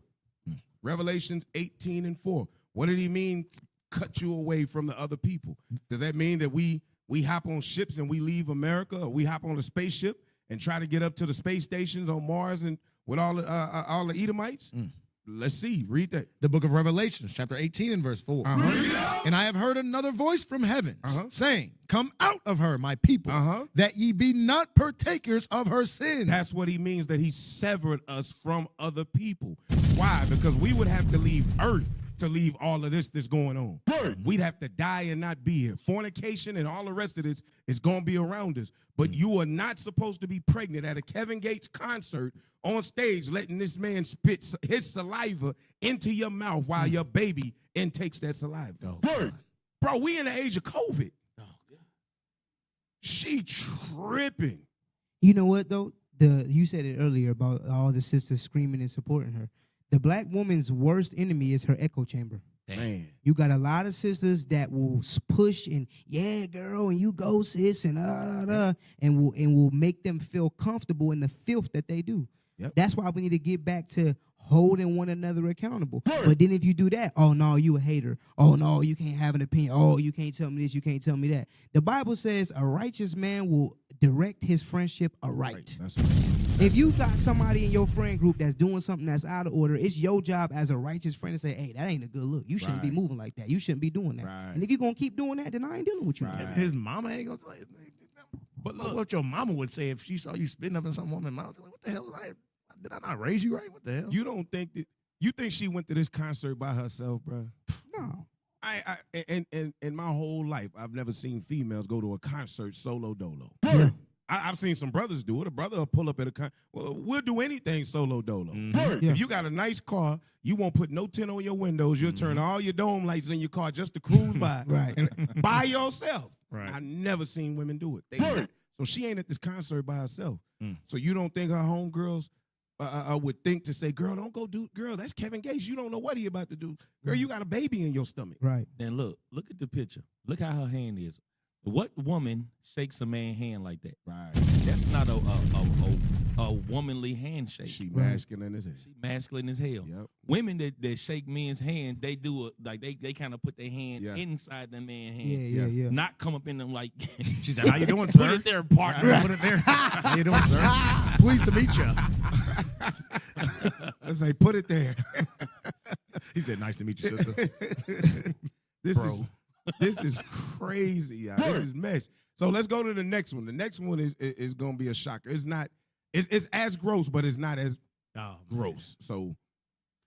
Revelations 18 and 4. What did he mean, cut you away from the other people? Does that mean that we hop on ships and we leave America, or we hop on a spaceship and try to get up to the space stations on Mars and with all the Edomites? Let's see. Read that. The book of Revelation, chapter 18 and verse 4. And I have heard another voice from heaven saying, come out of her, my people, that ye be not partakers of her sins. That's what he means, that he severed us from other people. Why? Because we would have to leave earth to leave all of this that's going on. We'd have to die and not be here. Fornication and all the rest of this is going to be around us. But you are not supposed to be pregnant at a Kevin Gates concert on stage, letting this man spit his saliva into your mouth while your baby intakes that saliva. Bro, we in the age of COVID. She tripping. You know what, though? You said it earlier about all the sisters screaming and supporting her. The black woman's worst enemy is her echo chamber. Man. You got a lot of sisters that will push and, yeah, girl, and you go, sis, and will make them feel comfortable in the filth that they do. Yep. That's why we need to get back to holding one another accountable. But then if you do that, oh, no, you a hater. Oh, no, you can't have an opinion. Oh, you can't tell me this, you can't tell me that. The Bible says a righteous man will direct his friendship aright. That's right. If you got somebody in your friend group that's doing something that's out of order, it's your job as a righteous friend to say, hey, that ain't a good look. You shouldn't be moving like that. You shouldn't be doing that. And if you're going to keep doing that, then I ain't dealing with you. His mama ain't going to say, but look what your mama would say if she saw you spitting up in some woman's mouth. Like, what the hell? Did I not raise you right? What the hell? You don't think that, you think she went to this concert by herself, bro? No. In my whole life, I've never seen females go to a concert solo dolo. Yeah. I've seen some brothers do it. A brother will pull up at a concert. Well, we'll do anything solo dolo. Yeah. If you got a nice car, you won't put no tint on your windows. You'll turn all your dome lights in your car just to cruise by. And by yourself. Right. I never seen women do it. So she ain't at this concert by herself. So you don't think her homegirls would think to say, girl, don't go do, girl, that's Kevin Gates. You don't know what he about to do. Girl, you got a baby in your stomach. Right. Then look at the picture. Look how her hand is. What woman shakes a man's hand like that? Right. That's not a womanly handshake. She masculine as hell. She masculine as hell. Yep. Women that shake men's hand, they do it like they kind of put their hand inside the man's hand. Yeah. Not come up in them like. She said, how you doing, sir? Put it there, partner. Right. Put it there. How you doing, sir? Pleased to meet you. Let's say, put it there. He said, nice to meet you, sister. This is crazy, y'all. This is mess. So let's go to the next one. The next one is going to be a shocker. It's as gross, but it's not as gross. So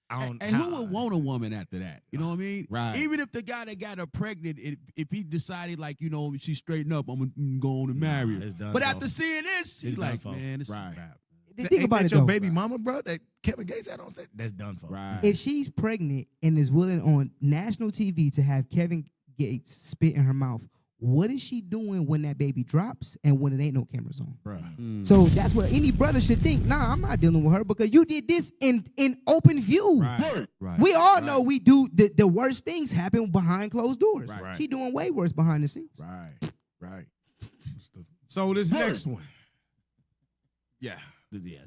and who would want a woman after that? You know what I mean? Right. Even if the guy that got her pregnant, if he decided, like, you know, she's straightened up, I'm going to go on and marry her. But after seeing this, she's like, man, this is crap. Think about it, your though. baby mama, bro, that Kevin Gates had on set, that's done for. Right. If she's pregnant and is willing on national TV to have Kevin Gates spit in her mouth, what is she doing when that baby drops and when it ain't no cameras on? Right. So that's what any brother should think. Nah, I'm not dealing with her because you did this in open view. Right. We all know we do the worst things happen behind closed doors. Right. She doing way worse behind the scenes. Right. So this next one. Yeah,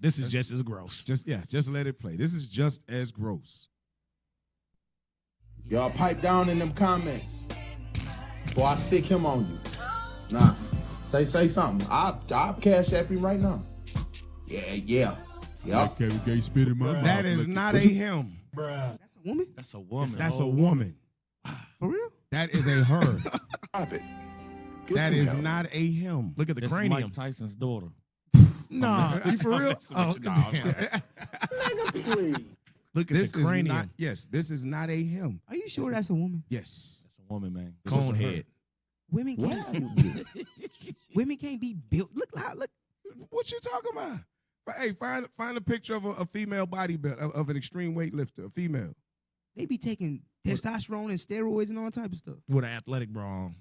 this is just as gross. Just let it play. This is just as gross. Y'all pipe down in them comments before I sick him on you. Nah, say something. I'll cash app him right now. Yeah. Yep. That is not a him. That's a woman? That's a woman. That's a woman. For real? That is a her. Stop it. That is not a him. Look at the That's cranium. Mike Tyson's daughter. Nah, you for real? Oh, Nigga, please. Look at This the is cranium. not. Yes, this is not a him. Are you sure that's a woman? Yes. That's a woman, man. This is a her. Conehead. Women can't. Women can't be built. Look. What you talking about? Hey, find a picture of a female bodybuilder of an extreme weightlifter, a female. They be taking testosterone and steroids and all type of stuff. With an athletic bra on.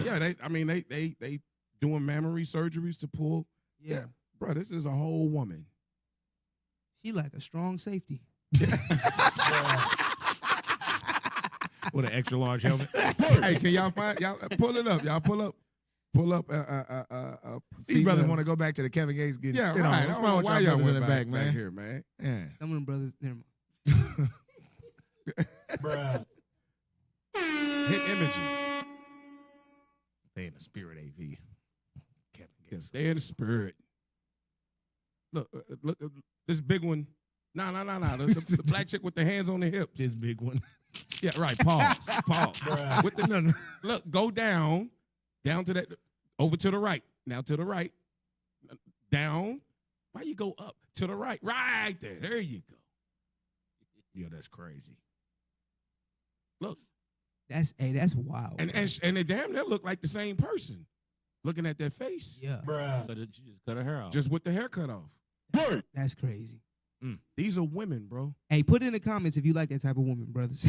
Yeah, they doing mammary surgeries to pull. Yeah. Bro, this is a whole woman. She like a strong safety. With an extra large helmet. Hey, can y'all pull it up? Y'all pull up. These brothers want to go back to the Kevin Gates getting. Yeah, you know, right. what's wrong with Why y'all y'all brothers in went the back, back man? here, man? Yeah. Some of them brothers, never mind. Bruh. Hit images. They in the spirit AV. Kevin Gates. Stay in the spirit. Look, this big one. No. The black chick with the hands on the hips. This big one. Yeah, right. Pause. Bruh. With the look, go down to that, over to the right. Now to the right, down. Why you go up to the right? Right there. There you go. Yeah, that's crazy. Look, That's wild. and they damn near look like the same person. Looking at their face, yeah, Bruh. She just cut her hair off. just with the hair cut off. that's crazy. These are women, bro. Hey, put it in the comments if you like that type of woman, brothers.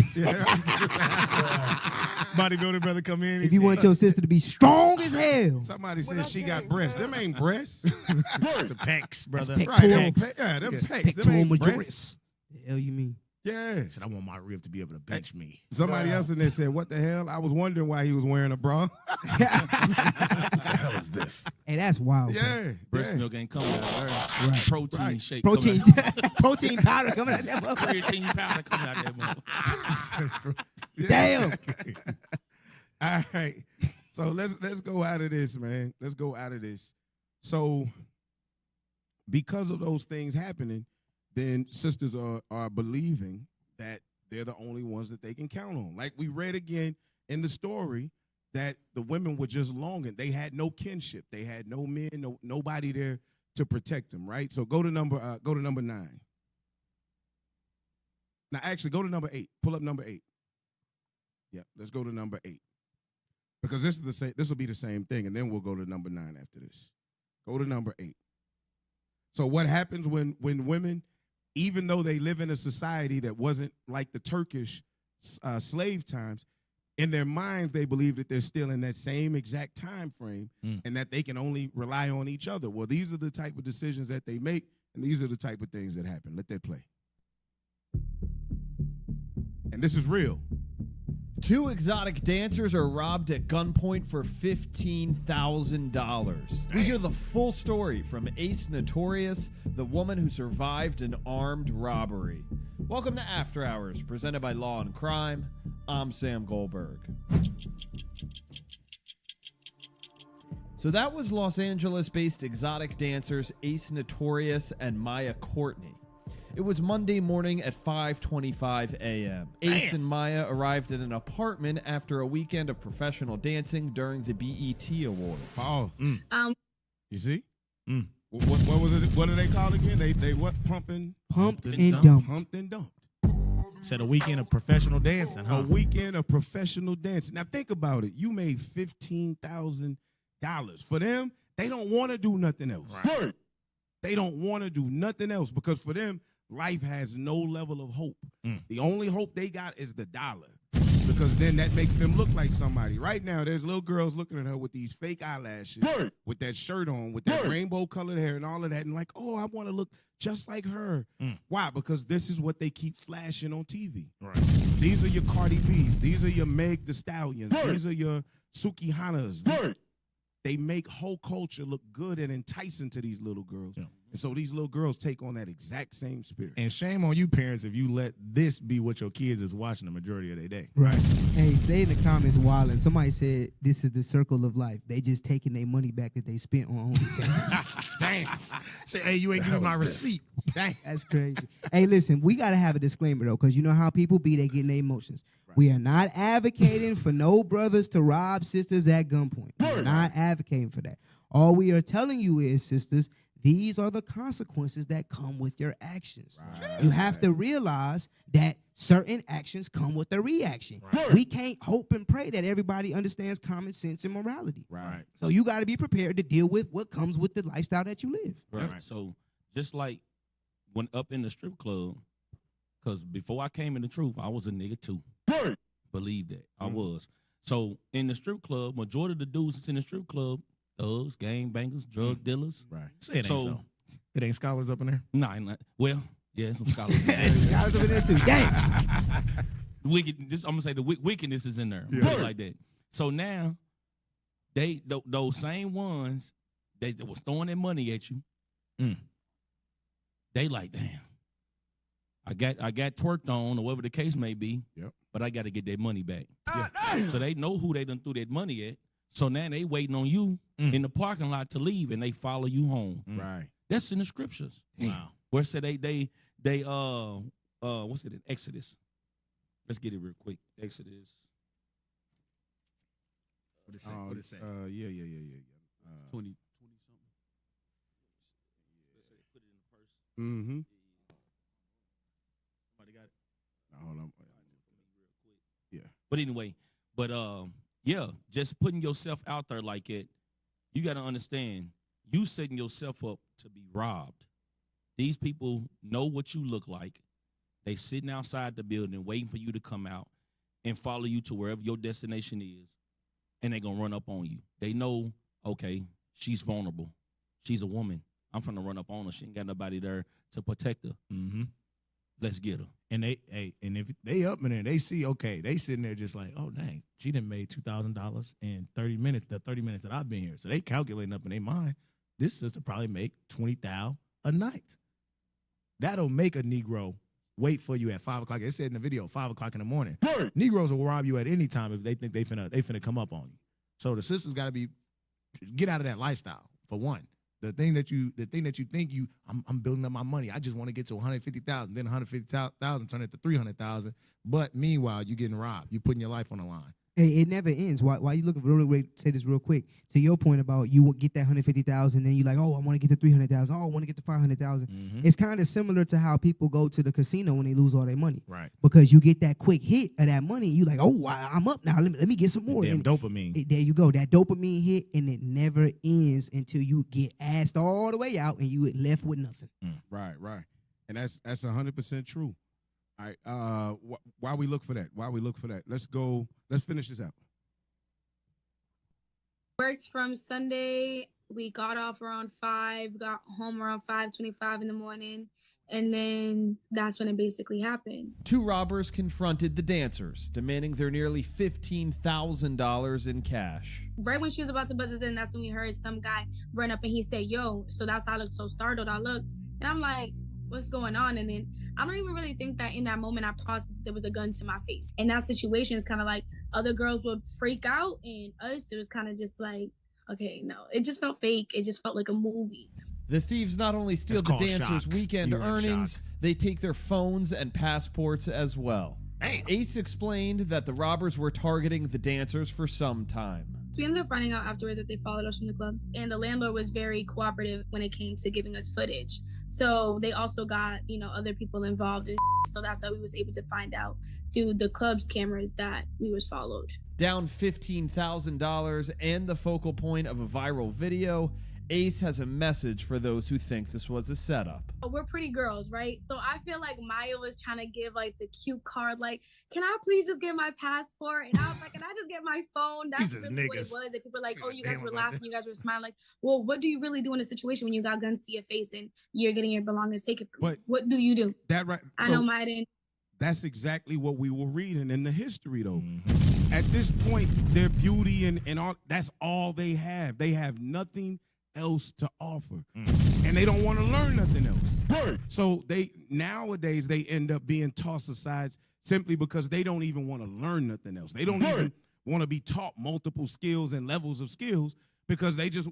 Bodybuilder brother come in. If you want your sister to be strong as hell. Somebody said she got breasts. Them ain't breasts. It's a pecs, brother. That's Right, them pectoral. them pecs. Them Pectoral ain't breasts. majoris. The hell you mean? Yeah. I said I want my rib to be able to bench me. Somebody else in there said, "What the hell?" I was wondering why he was wearing a bra. What the hell is this? Hey, that's wild. Yeah, Breast yeah. milk ain't coming out of her. Right. Protein shake. Protein, coming out. protein powder coming out that motherfucker. Protein powder coming out that motherfucker. Damn. All right. So let's go out of this, man. Let's go out of this. So because of those things happening, then sisters are believing that they're the only ones that they can count on. Like we read again in the story that the women were just longing. They had no kinship. They had no men, nobody there to protect them, right? So go to number 9. Now actually go to number 8. Pull up number 8. Yeah, let's go to number 8. Because this will be the same thing, and then we'll go to number 9 after this. Go to number 8. So what happens when women, even though they live in a society that wasn't like the Turkish slave times, in their minds they believe that they're still in that same exact time frame and that they can only rely on each other. Well, these are the type of decisions that they make, and these are the type of things that happen. Let that play. And this is real. 2 exotic dancers are robbed at gunpoint for $15,000. We hear the full story from Ace Notorious, the woman who survived an armed robbery. Welcome to After Hours, presented by Law and Crime. I'm Sam Goldberg. So that was Los Angeles-based exotic dancers Ace Notorious and Maya Courtney. It was Monday morning at 5:25 a.m. Ace and Maya arrived at an apartment after a weekend of professional dancing during the BET Awards. Oh, you see? What was it? What do they call it again? They what? Pumped and dumped. Pumped and dumped. Said a weekend of professional dancing, huh? A weekend of professional dancing. Now think about it. You made $15,000. For them, they don't want to do nothing else. Right. They don't want to do nothing else because for them, life has no level of hope. The only hope they got is the dollar because then that makes them look like somebody. Right now, there's little girls looking at her with these fake eyelashes, with that shirt on, with that rainbow-colored hair and all of that, and like, oh, I want to look just like her. Why? Because this is what they keep flashing on TV. Right. These are your Cardi B's. These are your Meg Thee Stallions. These are your Sukihanas. They make whole culture look good and enticing to these little girls. Yeah. And so these little girls take on that exact same spirit. And shame on you, parents, if you let this be what your kids is watching the majority of their day. Right. Hey, stay in the comments while and somebody said this is the circle of life. They just taking their money back that they spent on OnlyFans. Dang. Say, hey, you ain't giving my receipt. Dang. That's crazy. Hey, listen, we got to have a disclaimer, though, because you know how people be, they getting their emotions. Right. We are not advocating for no brothers to rob sisters at gunpoint. We're not advocating for that. All we are telling you is, sisters, these are the consequences that come with your actions. Right. You have to realize that certain actions come with a reaction. Right. We can't hope and pray that everybody understands common sense and morality. Right. So you got to be prepared to deal with what comes with the lifestyle that you live. Right. So just like when up in the strip club, because before I came in the truth, I was a nigga too. Right. Believe that. I was. So in the strip club, majority of the dudes that's in the strip club, thugs, gangbangers, drug dealers. Right. Say it ain't so. It ain't scholars up in there? Nah, not. Well, yeah, some scholars. Scholars up in there too. Dang. I'm gonna say the wickedness is in there. Yeah. Like that. So now, those same ones that was throwing their money at you, they like, damn. I got twerked on or whatever the case may be. Yep. But I got to get their money back. So they know who they done threw that money at. So now they waiting on you in the parking lot to leave, and they follow you home. Right. That's in the scriptures. Wow. Where it said they what's it in Exodus? Let's get it real quick. Exodus. What it say? What it say? Yeah. 20 something. Put it in the purse. Mm-hmm. Somebody got it. Hold on. Yeah. But anyway, yeah, just putting yourself out there like it, you got to understand, you setting yourself up to be robbed. These people know what you look like. They sitting outside the building waiting for you to come out and follow you to wherever your destination is, and they're going to run up on you. They know, okay, she's vulnerable. She's a woman. I'm going to run up on her. She ain't got nobody there to protect her. Mm-hmm. Let's get her. And if they up in there, they see, okay, they sitting there just like, oh, dang, she done made $2,000 in 30 minutes, the 30 minutes that I've been here. So they calculating up in their mind, this sister probably make $20,000 a night. That'll make a Negro wait for you at 5 o'clock. It said in the video, 5 o'clock in the morning. Negroes will rob you at any time if they think they finna come up on you. So the sisters got to get out of that lifestyle, for one. The thing that you think I'm building up my money. I just want to get to 150,000. Then 150,000 turn into 300,000. But meanwhile, you getting robbed. You putting your life on the line. It never ends. Why you looking? Say this real quick. To your point about you will get that 150,000, then you like, oh, I want to get to 300,000. Oh, I want to get to 500,000. Mm-hmm. It's kind of similar to how people go to the casino when they lose all their money. Right. Because you get that quick hit of that money, you like, oh, I'm up now. Let me get some more. Damn dopamine. There you go. That dopamine hit, and it never ends until you get assed all the way out and you left with nothing. Right. And that's 100% true. All right. Why we look for that? Let's finish this out. Worked from Sunday. We got off around 5, got home around 5:25 in the morning, and then that's when it basically happened. Two robbers confronted the dancers, demanding their nearly $15,000 in cash. Right when she was about to buzz us in, that's when we heard some guy run up and he said, yo, so that's how I looked so startled. I looked, and I'm like, what's going on? And then I don't even really think that in that moment I processed there was a gun to my face. In that situation, it's kind of like other girls would freak out, and us, it was kind of just like, okay, no. It just felt fake. It just felt like a movie. The thieves not only steal the dancers' weekend earnings, they take their phones and passports as well. Ace explained that the robbers were targeting the dancers for some time. So we ended up finding out afterwards that they followed us from the club, and the landlord was very cooperative when it came to giving us footage. So they also got, other people involved, and so that's how we was able to find out through the club's cameras that we was followed. Down $15,000 and the focal point of a viral video, Ace has a message for those who think this was a setup. We're pretty girls, right? So I feel like Maya was trying to give like the cute card, like, can I please just get my passport? And I was like, can I just get my phone? That's really what it was. That people were like, oh, you guys were laughing, you guys were smiling. Like, well, what do you really do in a situation when you got guns to your face and you're getting your belongings taken from you? What do you do? That right. I know Maya didn't. That's exactly what we were reading in the history, though. At this point, their beauty and all, that's all they have. They have nothing else to offer. And they don't want to learn nothing else. So nowadays they end up being tossed aside simply because they don't even want to learn nothing else. They don't even want to be taught multiple skills and levels of skills because they just,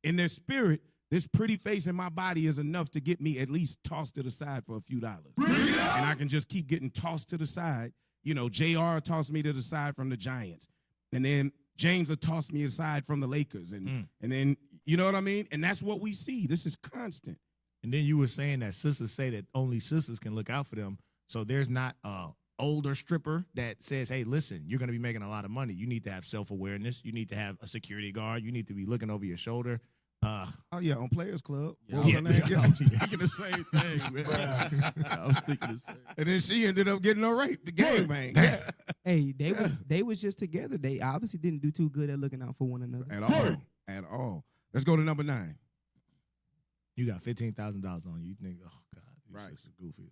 in their spirit, this pretty face in my body is enough to get me at least tossed to the side for a few dollars. And I can just keep getting tossed to the side. You know, JR tossed me to the side from the Giants. And then James will toss me aside from the Lakers. And then, you know what I mean? And that's what we see. This is constant. And then you were saying that sisters say that only sisters can look out for them. So there's not a older stripper that says, hey, listen, you're going to be making a lot of money. You need to have self-awareness. You need to have a security guard. You need to be looking over your shoulder. Oh, yeah, on Players Club. Yeah. What was her name? I was thinking the same thing, man. I was thinking the same. And then she ended up getting her raped, the gangbang. Yeah. Hey, they was just together. They obviously didn't do too good at looking out for one another. At all. Let's go to number 9. You got $15,000 on you. You think, oh, God, Right. This is goofy.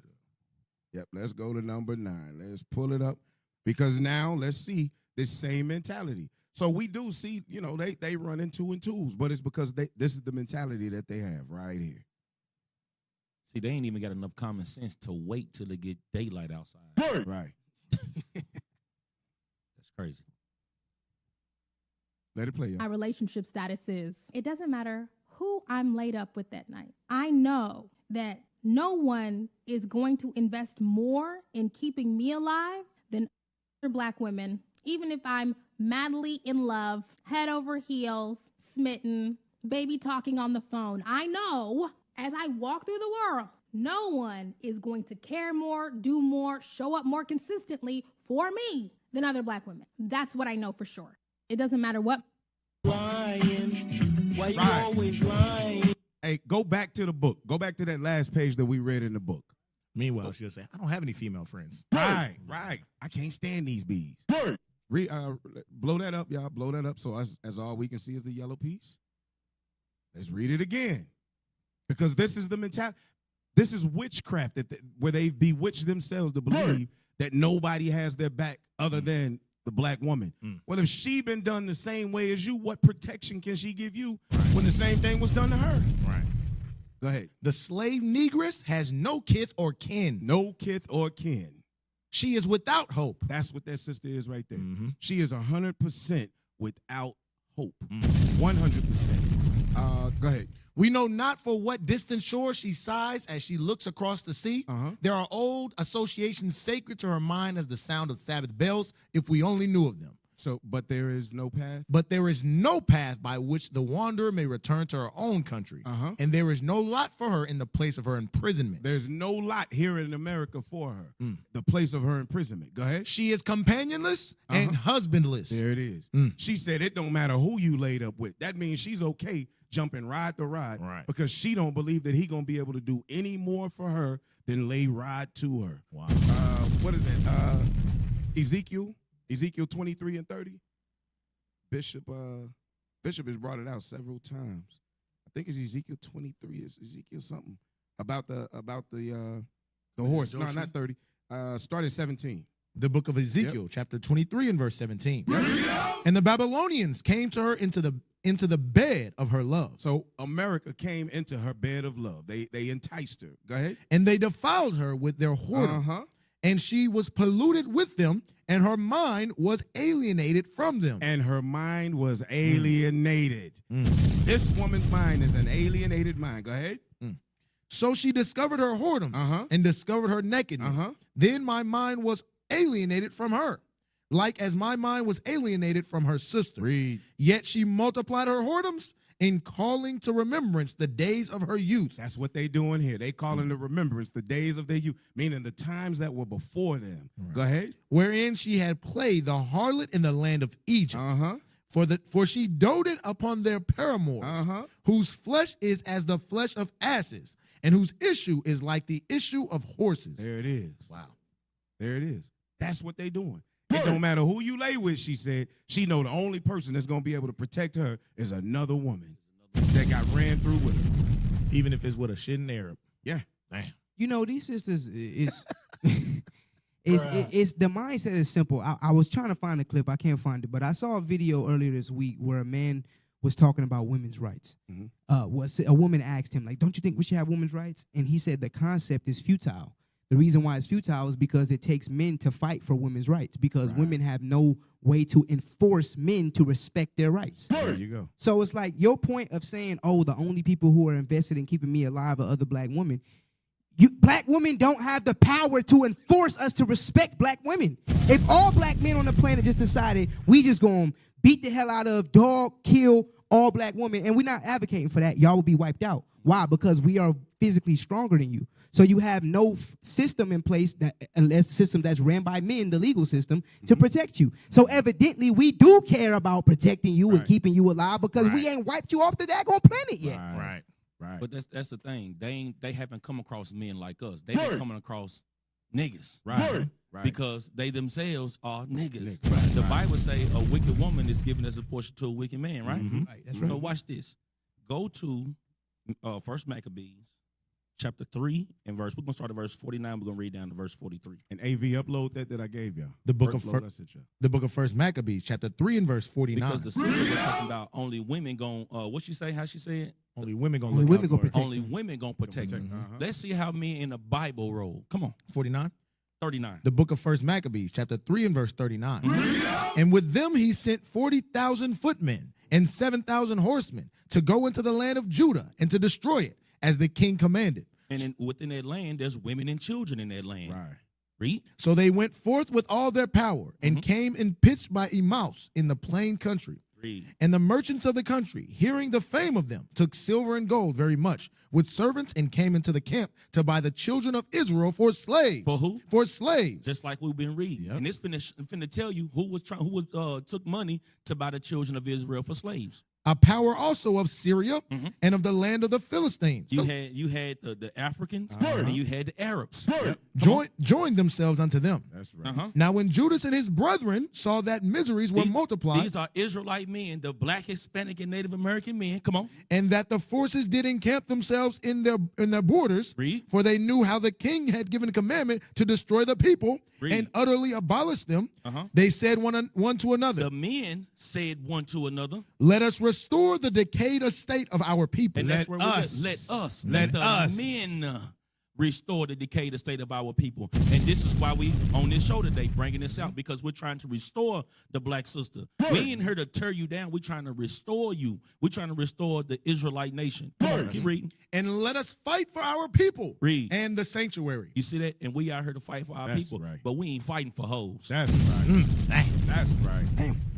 Yep, let's go to number 9. Let's pull it up because now let's see this same mentality. So we do see, you know, they run in 2 and 2s, but it's because this is the mentality that they have right here. See, they ain't even got enough common sense to wait till they get daylight outside. Right. That's crazy. Let it play, y'all. My relationship status is, it doesn't matter who I'm laid up with that night. I know that no one is going to invest more in keeping me alive than other Black women, even if I'm madly in love, head over heels, smitten, baby talking on the phone. I know as I walk through the world, no one is going to care more, do more, show up more consistently for me than other Black women. That's what I know for sure. It doesn't matter what. Lying. Why you always lying? Hey, go back to the book. Go back to that last page that we read in the book. Meanwhile, she'll say, I don't have any female friends. Right. I can't stand these bees. Blow that up, y'all. Blow that up so as all we can see is the yellow piece. Let's read it again. Because this is the mentality. This is witchcraft where they bewitch themselves to believe that nobody has their back other than the Black woman. Well, if she been done the same way as you, what protection can she give you when the same thing was done to her? Right. Go ahead. The slave negress has no kith or kin. No kith or kin. She is without hope. That's what that sister is right there. She is 100% without hope. 100%. Go ahead. We know not for what distant shore she sighs as she looks across the sea. There are old associations sacred to her mind as the sound of Sabbath bells, if we only knew of them. So, but there is no path? But there is no path by which the wanderer may return to her own country. And there is no lot for her in the place of her imprisonment. There's no lot here in America for her. The place of her imprisonment. Go ahead. She is companionless and husbandless. There it is. She said it don't matter who you laid up with. That means she's okay jumping ride to ride because she don't believe that he gonna be able to do any more for her than lay ride to her. Wow. What is it? Ezekiel 23 and 30. Bishop has brought it out several times. I think it's Ezekiel 23. It's Ezekiel something about the horse. No, not 30. Start at 17. The book of Ezekiel, chapter 23 and verse 17. And the Babylonians came to her into the bed of her love. So America came into her bed of love. They enticed her. Go ahead. And they defiled her with their whoredom. And she was polluted with them, and her mind was alienated from them. And her mind was alienated. This woman's mind is an alienated mind. Go ahead. So she discovered her whoredoms and discovered her nakedness. Then my mind was alienated from her, like as my mind was alienated from her sister. Yet she multiplied her whoredoms in calling to remembrance the days of her youth. That's what they doing here. They calling to remembrance the days of their youth, meaning the times that were before them. Go ahead. Wherein she had played the harlot in the land of Egypt. For she doted upon their paramours, whose flesh is as the flesh of asses, and whose issue is like the issue of horses. There it is. Wow. There it is. That's what they doing. It don't matter who you lay with, she said. She know the only person that's going to be able to protect her is another woman that got ran through with her. Even if it's with a shitting Arab. Yeah. Damn. You know, these sisters is it's the mindset is simple. I was trying to find a clip. I can't find it. But I saw a video earlier this week where a man was talking about women's rights. A woman asked him, like, don't you think we should have women's rights? And he said the concept is futile. The reason why it's futile is because it takes men to fight for women's rights, because women have no way to enforce men to respect their rights. There you go. So it's like your point of saying, oh, the only people who are invested in keeping me alive are other black women. Black women don't have the power to enforce us to respect black women. If all black men on the planet just decided we just going to beat the hell out of, dog, kill all black women, and we're not advocating for that, y'all will be wiped out. Why? Because we are physically stronger than you. So you have no system in place, that unless the system that's ran by men, the legal system, to protect you. So evidently we do care about protecting you and keeping you alive, because we ain't wiped you off the daggone planet yet. Right. But that's the thing. They haven't come across men like us. They've been coming across niggas. Right. Because they themselves are niggas. The Bible say a wicked woman is given as a portion to a wicked man, right? Right, that's right. So watch this. Go to First Maccabees, chapter 3 and verse. We're gonna start at verse 49. We're gonna read down to verse 43. And AV upload that I gave y'all. The book of First Maccabees, chapter 3 and verse 49. Because the sister was talking about only women going. What she say? How she said? Only women gonna Only women gonna protect. protect Only women gonna protect protect, you. Let's see how men in the Bible roll. Come on. 49. 39. The book of First Maccabees, chapter 3 and verse 39. And with them he sent 40,000 footmen and 7,000 horsemen to go into the land of Judah and to destroy it, as the king commanded. And within that land, there's women and children in that land. Right. Read. So they went forth with all their power and came and pitched by Emmaus in the plain country. Read. And the merchants of the country, hearing the fame of them, took silver and gold very much with servants and came into the camp to buy the children of Israel for slaves. For who? For slaves. Just like we've been reading. And it's finna tell you who took money to buy the children of Israel for slaves. A power also of Syria and of the land of the Philistines. You had the Africans and you had the Arabs. Joined themselves unto them. That's right. Now when Judas and his brethren saw that miseries were multiplied. These are Israelite men, the black, Hispanic, and Native American men. Come on. And that the forces did encamp themselves in their borders. Read. For they knew how the king had given a commandment to destroy the people. Read. And utterly abolish them. They said one to another. The men said one to another, let us restore the decayed estate of our people. and that's where let the men restore the decayed estate of our people. And this is why we on this show today bringing this out, because we're trying to restore the black sister. We ain't here to tear you down. We're trying to restore you. We're trying to restore the Israelite nation. Come on, keep reading. And let us fight for our people. Read. And the sanctuary. You see that? And we out here to fight for our That's people. right. But we ain't fighting for hoes. That's right. That's right.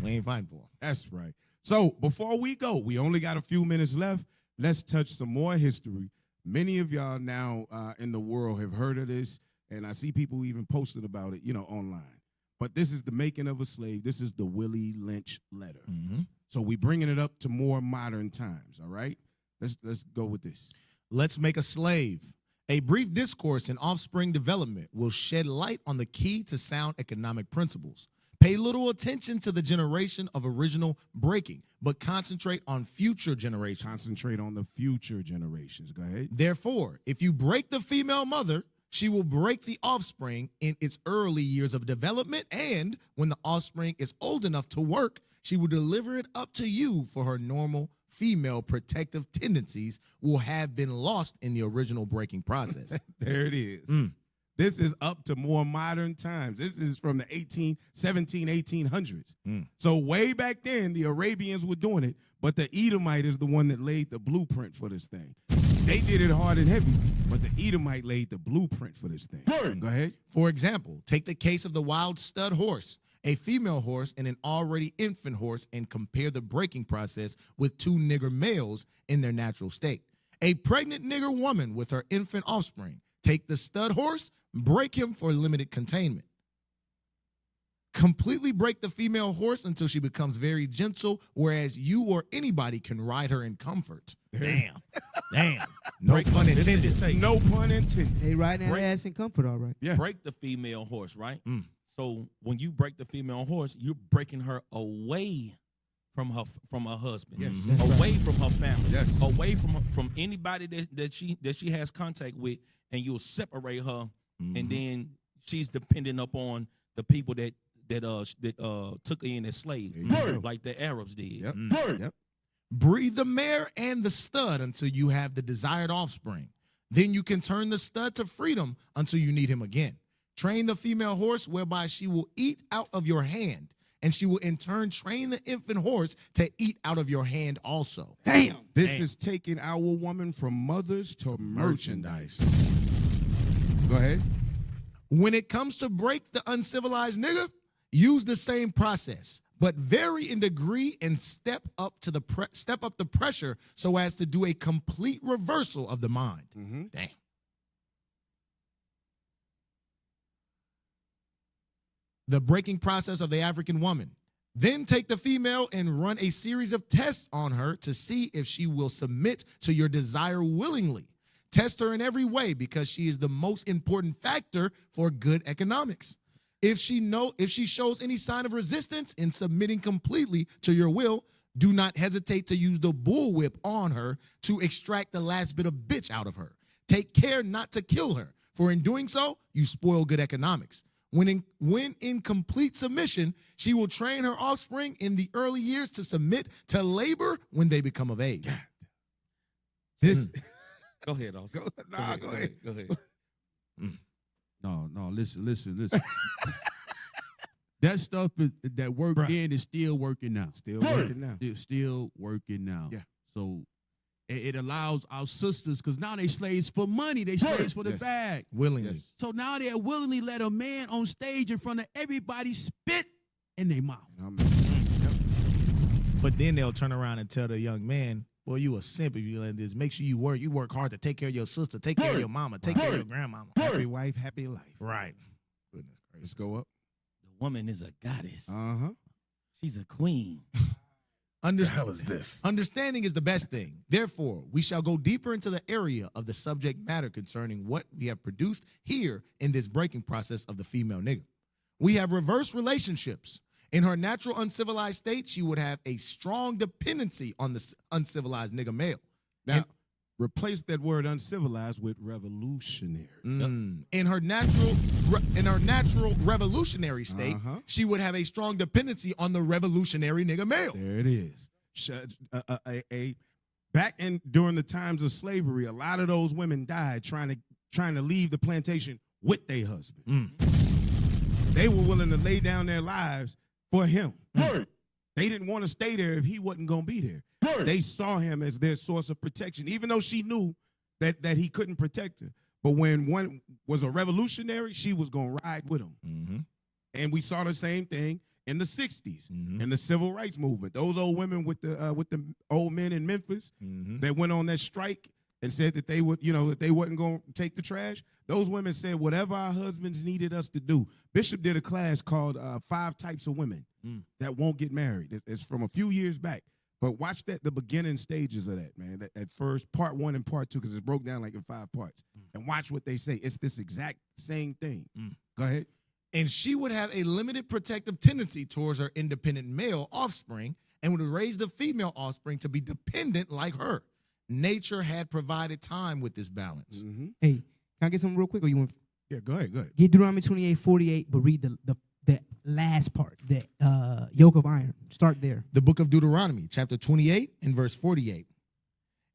We ain't fighting for them. That's right. So before we go, we only got a few minutes left. Let's touch some more history. Many of y'all now in the world have heard of this, and I see people even posting about it, online. But this is the making of a slave. This is the Willy Lynch letter. So we bringing it up to more modern times. All right, let's go with this. Let's make a slave. A brief discourse in offspring development will shed light on the key to sound economic principles. Pay little attention to the generation of original breaking, but concentrate on future generations. Concentrate on the future generations. Go ahead. Therefore, if you break the female mother, she will break the offspring in its early years of development, and when the offspring is old enough to work, she will deliver it up to you, for her normal female protective tendencies will have been lost in the original breaking process. There it is. This is up to more modern times. This is from the 1800s. So way back then, the Arabians were doing it, but the Edomite is the one that laid the blueprint for this thing. They did it hard and heavy, but the Edomite laid the blueprint for this thing. Go ahead. For example, take the case of the wild stud horse, a female horse and an already infant horse, and compare the breaking process with two nigger males in their natural state. A pregnant nigger woman with her infant offspring. Take the stud horse, break him for limited containment. Completely break the female horse until she becomes very gentle, whereas you or anybody can ride her in comfort. Damn. No pun intended. No pun intended. They riding that ass in comfort, all right. Yeah. Break the female horse, right? So when you break the female horse, you're breaking her away from her husband, away from her family, away from anybody that she has contact with, and you'll separate her, and then she's dependent upon the people that took her in as slaves, like the Arabs did. Yep. Breed the mare and the stud until you have the desired offspring. Then you can turn the stud to freedom until you need him again. Train the female horse whereby she will eat out of your hand, and she will in turn train the infant horse to eat out of your hand also. Damn. This is taking our woman from mothers to merchandise. Go ahead. When it comes to break the uncivilized nigga, use the same process, but vary in degree and step up the pressure so as to do a complete reversal of the mind. Damn. The breaking process of the African woman. Then take the female and run a series of tests on her to see if she will submit to your desire willingly. Test her in every way because she is the most important factor for good economics. If she shows any sign of resistance in submitting completely to your will, do not hesitate to use the bullwhip on her to extract the last bit of bitch out of her. Take care not to kill her, for in doing so, you spoil good economics. When in complete submission, she will train her offspring in the early years to submit to labor when they become of age. This. Go ahead, Austin. Go ahead. Go ahead. No, listen. That stuff that worked then is still working now. Still working now. It's still working now. Yeah. So it allows our sisters, because now they slaves for money. They slaves for the bag. Willingly. Yes. So now they'll willingly let a man on stage in front of everybody spit in their mouth. But then they'll turn around and tell the young man, well, you a simp if you let this. Make sure you work hard to take care of your sister, take care of your mama, take care of your grandmama. Happy wife, happy life. Right. Goodness gracious. Let's go up. The woman is a goddess. Uh-huh. She's a queen. What the hell is this? Understanding is the best thing. Therefore, we shall go deeper into the area of the subject matter concerning what we have produced here in this breaking process of the female nigga. We have reverse relationships. In her natural uncivilized state, she would have a strong dependency on the uncivilized nigga male. Now, replace that word uncivilized with revolutionary. In her natural revolutionary state, she would have a strong dependency on the revolutionary nigga male. There it is. Back during the times of slavery, a lot of those women died trying to leave the plantation with their husband. They were willing to lay down their lives for him. They didn't want to stay there if he wasn't going to be there. They saw him as their source of protection, even though she knew that he couldn't protect her. But when one was a revolutionary, she was going to ride with him. And we saw the same thing in the 60s, in the civil rights movement. Those old women with the old men in Memphis that went on that strike and said that they would, that they wasn't going to take the trash. Those women said whatever our husbands needed us to do. Bishop did a class called 5 Types of Women That Won't Get Married. It's from a few years back. But watch the beginning stages of that, man. At first, part 1 and part 2, because it's broke down like in 5 parts. And watch what they say. It's this exact same thing. Go ahead. And she would have a limited protective tendency towards her independent male offspring and would raise the female offspring to be dependent like her. Nature had provided time with this balance. Hey, can I get something real quick? Or you want? Yeah, go ahead. Get Deuteronomy 28:48, but read the last part, the yoke of iron. Start there. The book of Deuteronomy, chapter 28 and verse 48.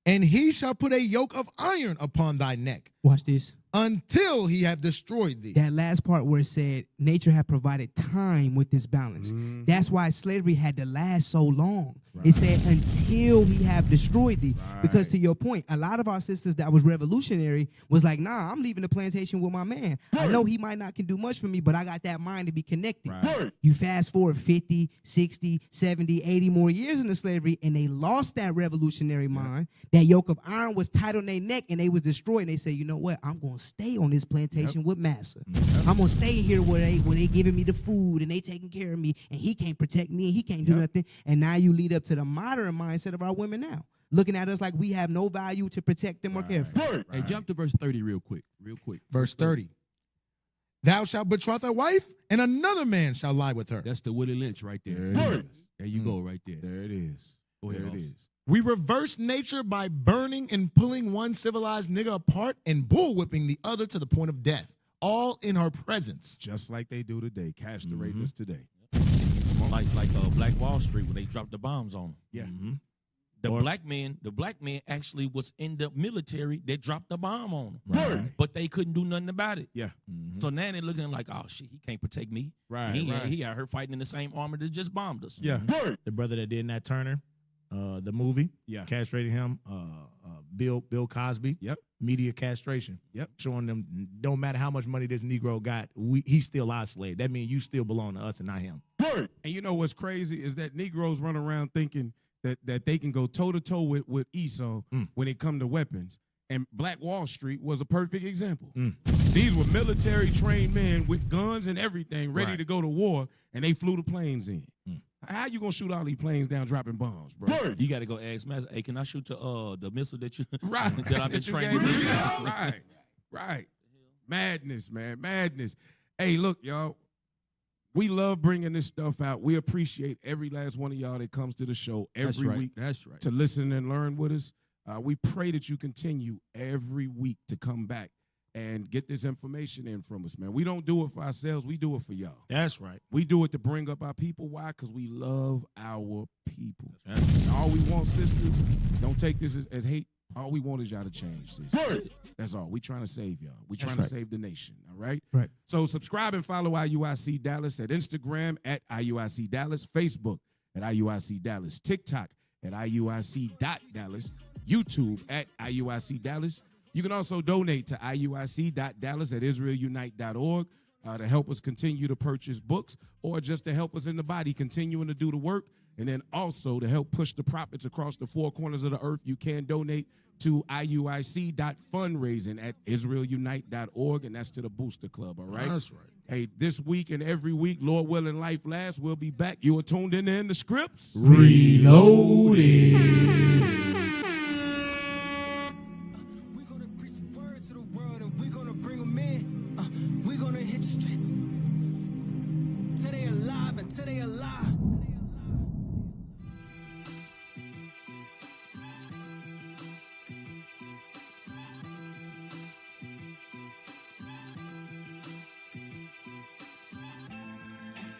And he shall put a yoke of iron upon thy neck. Watch this. Until he have destroyed thee. That last part where it said nature had provided time with this balance. That's why slavery had to last so long. It said until he have destroyed thee. Because to your point, a lot of our sisters that was revolutionary was like, nah, I'm leaving the plantation with my man. I know he might not can do much for me, but I got that mind to be connected. You fast forward 50, 60, 70, 80 more years into slavery, and they lost that revolutionary mind. That yoke of iron was tight on their neck, and they was destroyed. And they said, you know what? I'm going to stay on this plantation with massa. I'm going to stay here where they giving me the food, and they taking care of me, and he can't protect me, and he can't do nothing. And now you lead up to the modern mindset of our women now, looking at us like we have no value to protect them or care for. Hey, jump to verse 30 real quick. Verse 30. Thou shalt betroth thy wife, and another man shall lie with her. That's the Willy Lynch right there. There you go right there. There it is. Go ahead, There it is. We reverse nature by burning and pulling one civilized nigga apart and bullwhipping the other to the point of death, all in her presence. Just like they do today, castrating us today. Like Black Wall Street when they dropped the bombs on them. Yeah. The black man actually was in the military that dropped the bomb on him. But they couldn't do nothing about it. Yeah. So now they're looking like, oh shit, he can't protect me. Right. He got her fighting in the same armor that just bombed us. Yeah. The brother that did Nat Turner, the movie, castrated him, Bill Cosby. Yep. Media castration. Yep. Showing them don't matter how much money this Negro got, he's still our slave. That means you still belong to us and not him. And you know what's crazy is that Negroes run around thinking that they can go toe-to-toe with Esau when it come to weapons. And Black Wall Street was a perfect example. These were military-trained men with guns and everything ready to go to war, and they flew the planes in. How you gonna shoot all these planes down dropping bombs, bro? You got to go ask Master, hey, can I shoot the missile that you that I've been training? Right. Madness, man, madness. Hey, look, y'all. We love bringing this stuff out. We appreciate every last one of y'all that comes to the show every week. That's right. To listen and learn with us. We pray that you continue every week to come back and get this information in from us, man. We don't do it for ourselves. We do it for y'all. That's right. We do it to bring up our people. Why? Because we love our people. All we want, sisters, don't take this as hate. All we want is y'all to change, sis. That's all. We trying to save y'all. We trying to save the nation, all right? Right. So subscribe and follow IUIC Dallas at Instagram at IUIC Dallas, Facebook at IUIC Dallas, TikTok at IUIC.Dallas, YouTube at IUIC Dallas. You can also donate to IUIC.Dallas at IsraelUnite.org to help us continue to purchase books or just to help us in the body continuing to do the work. And then also to help push the profits across the four corners of the earth, you can donate to IUIC.fundraising at IsraelUnite.org, and that's to the Booster Club, all right? That's right. Hey, this week and every week, Lord willing, life lasts, we'll be back. You are tuned in the scripts. Reloaded. We're gonna preach the word to the world, and we're gonna bring them in. We're gonna hit the street till they alive, until they alive.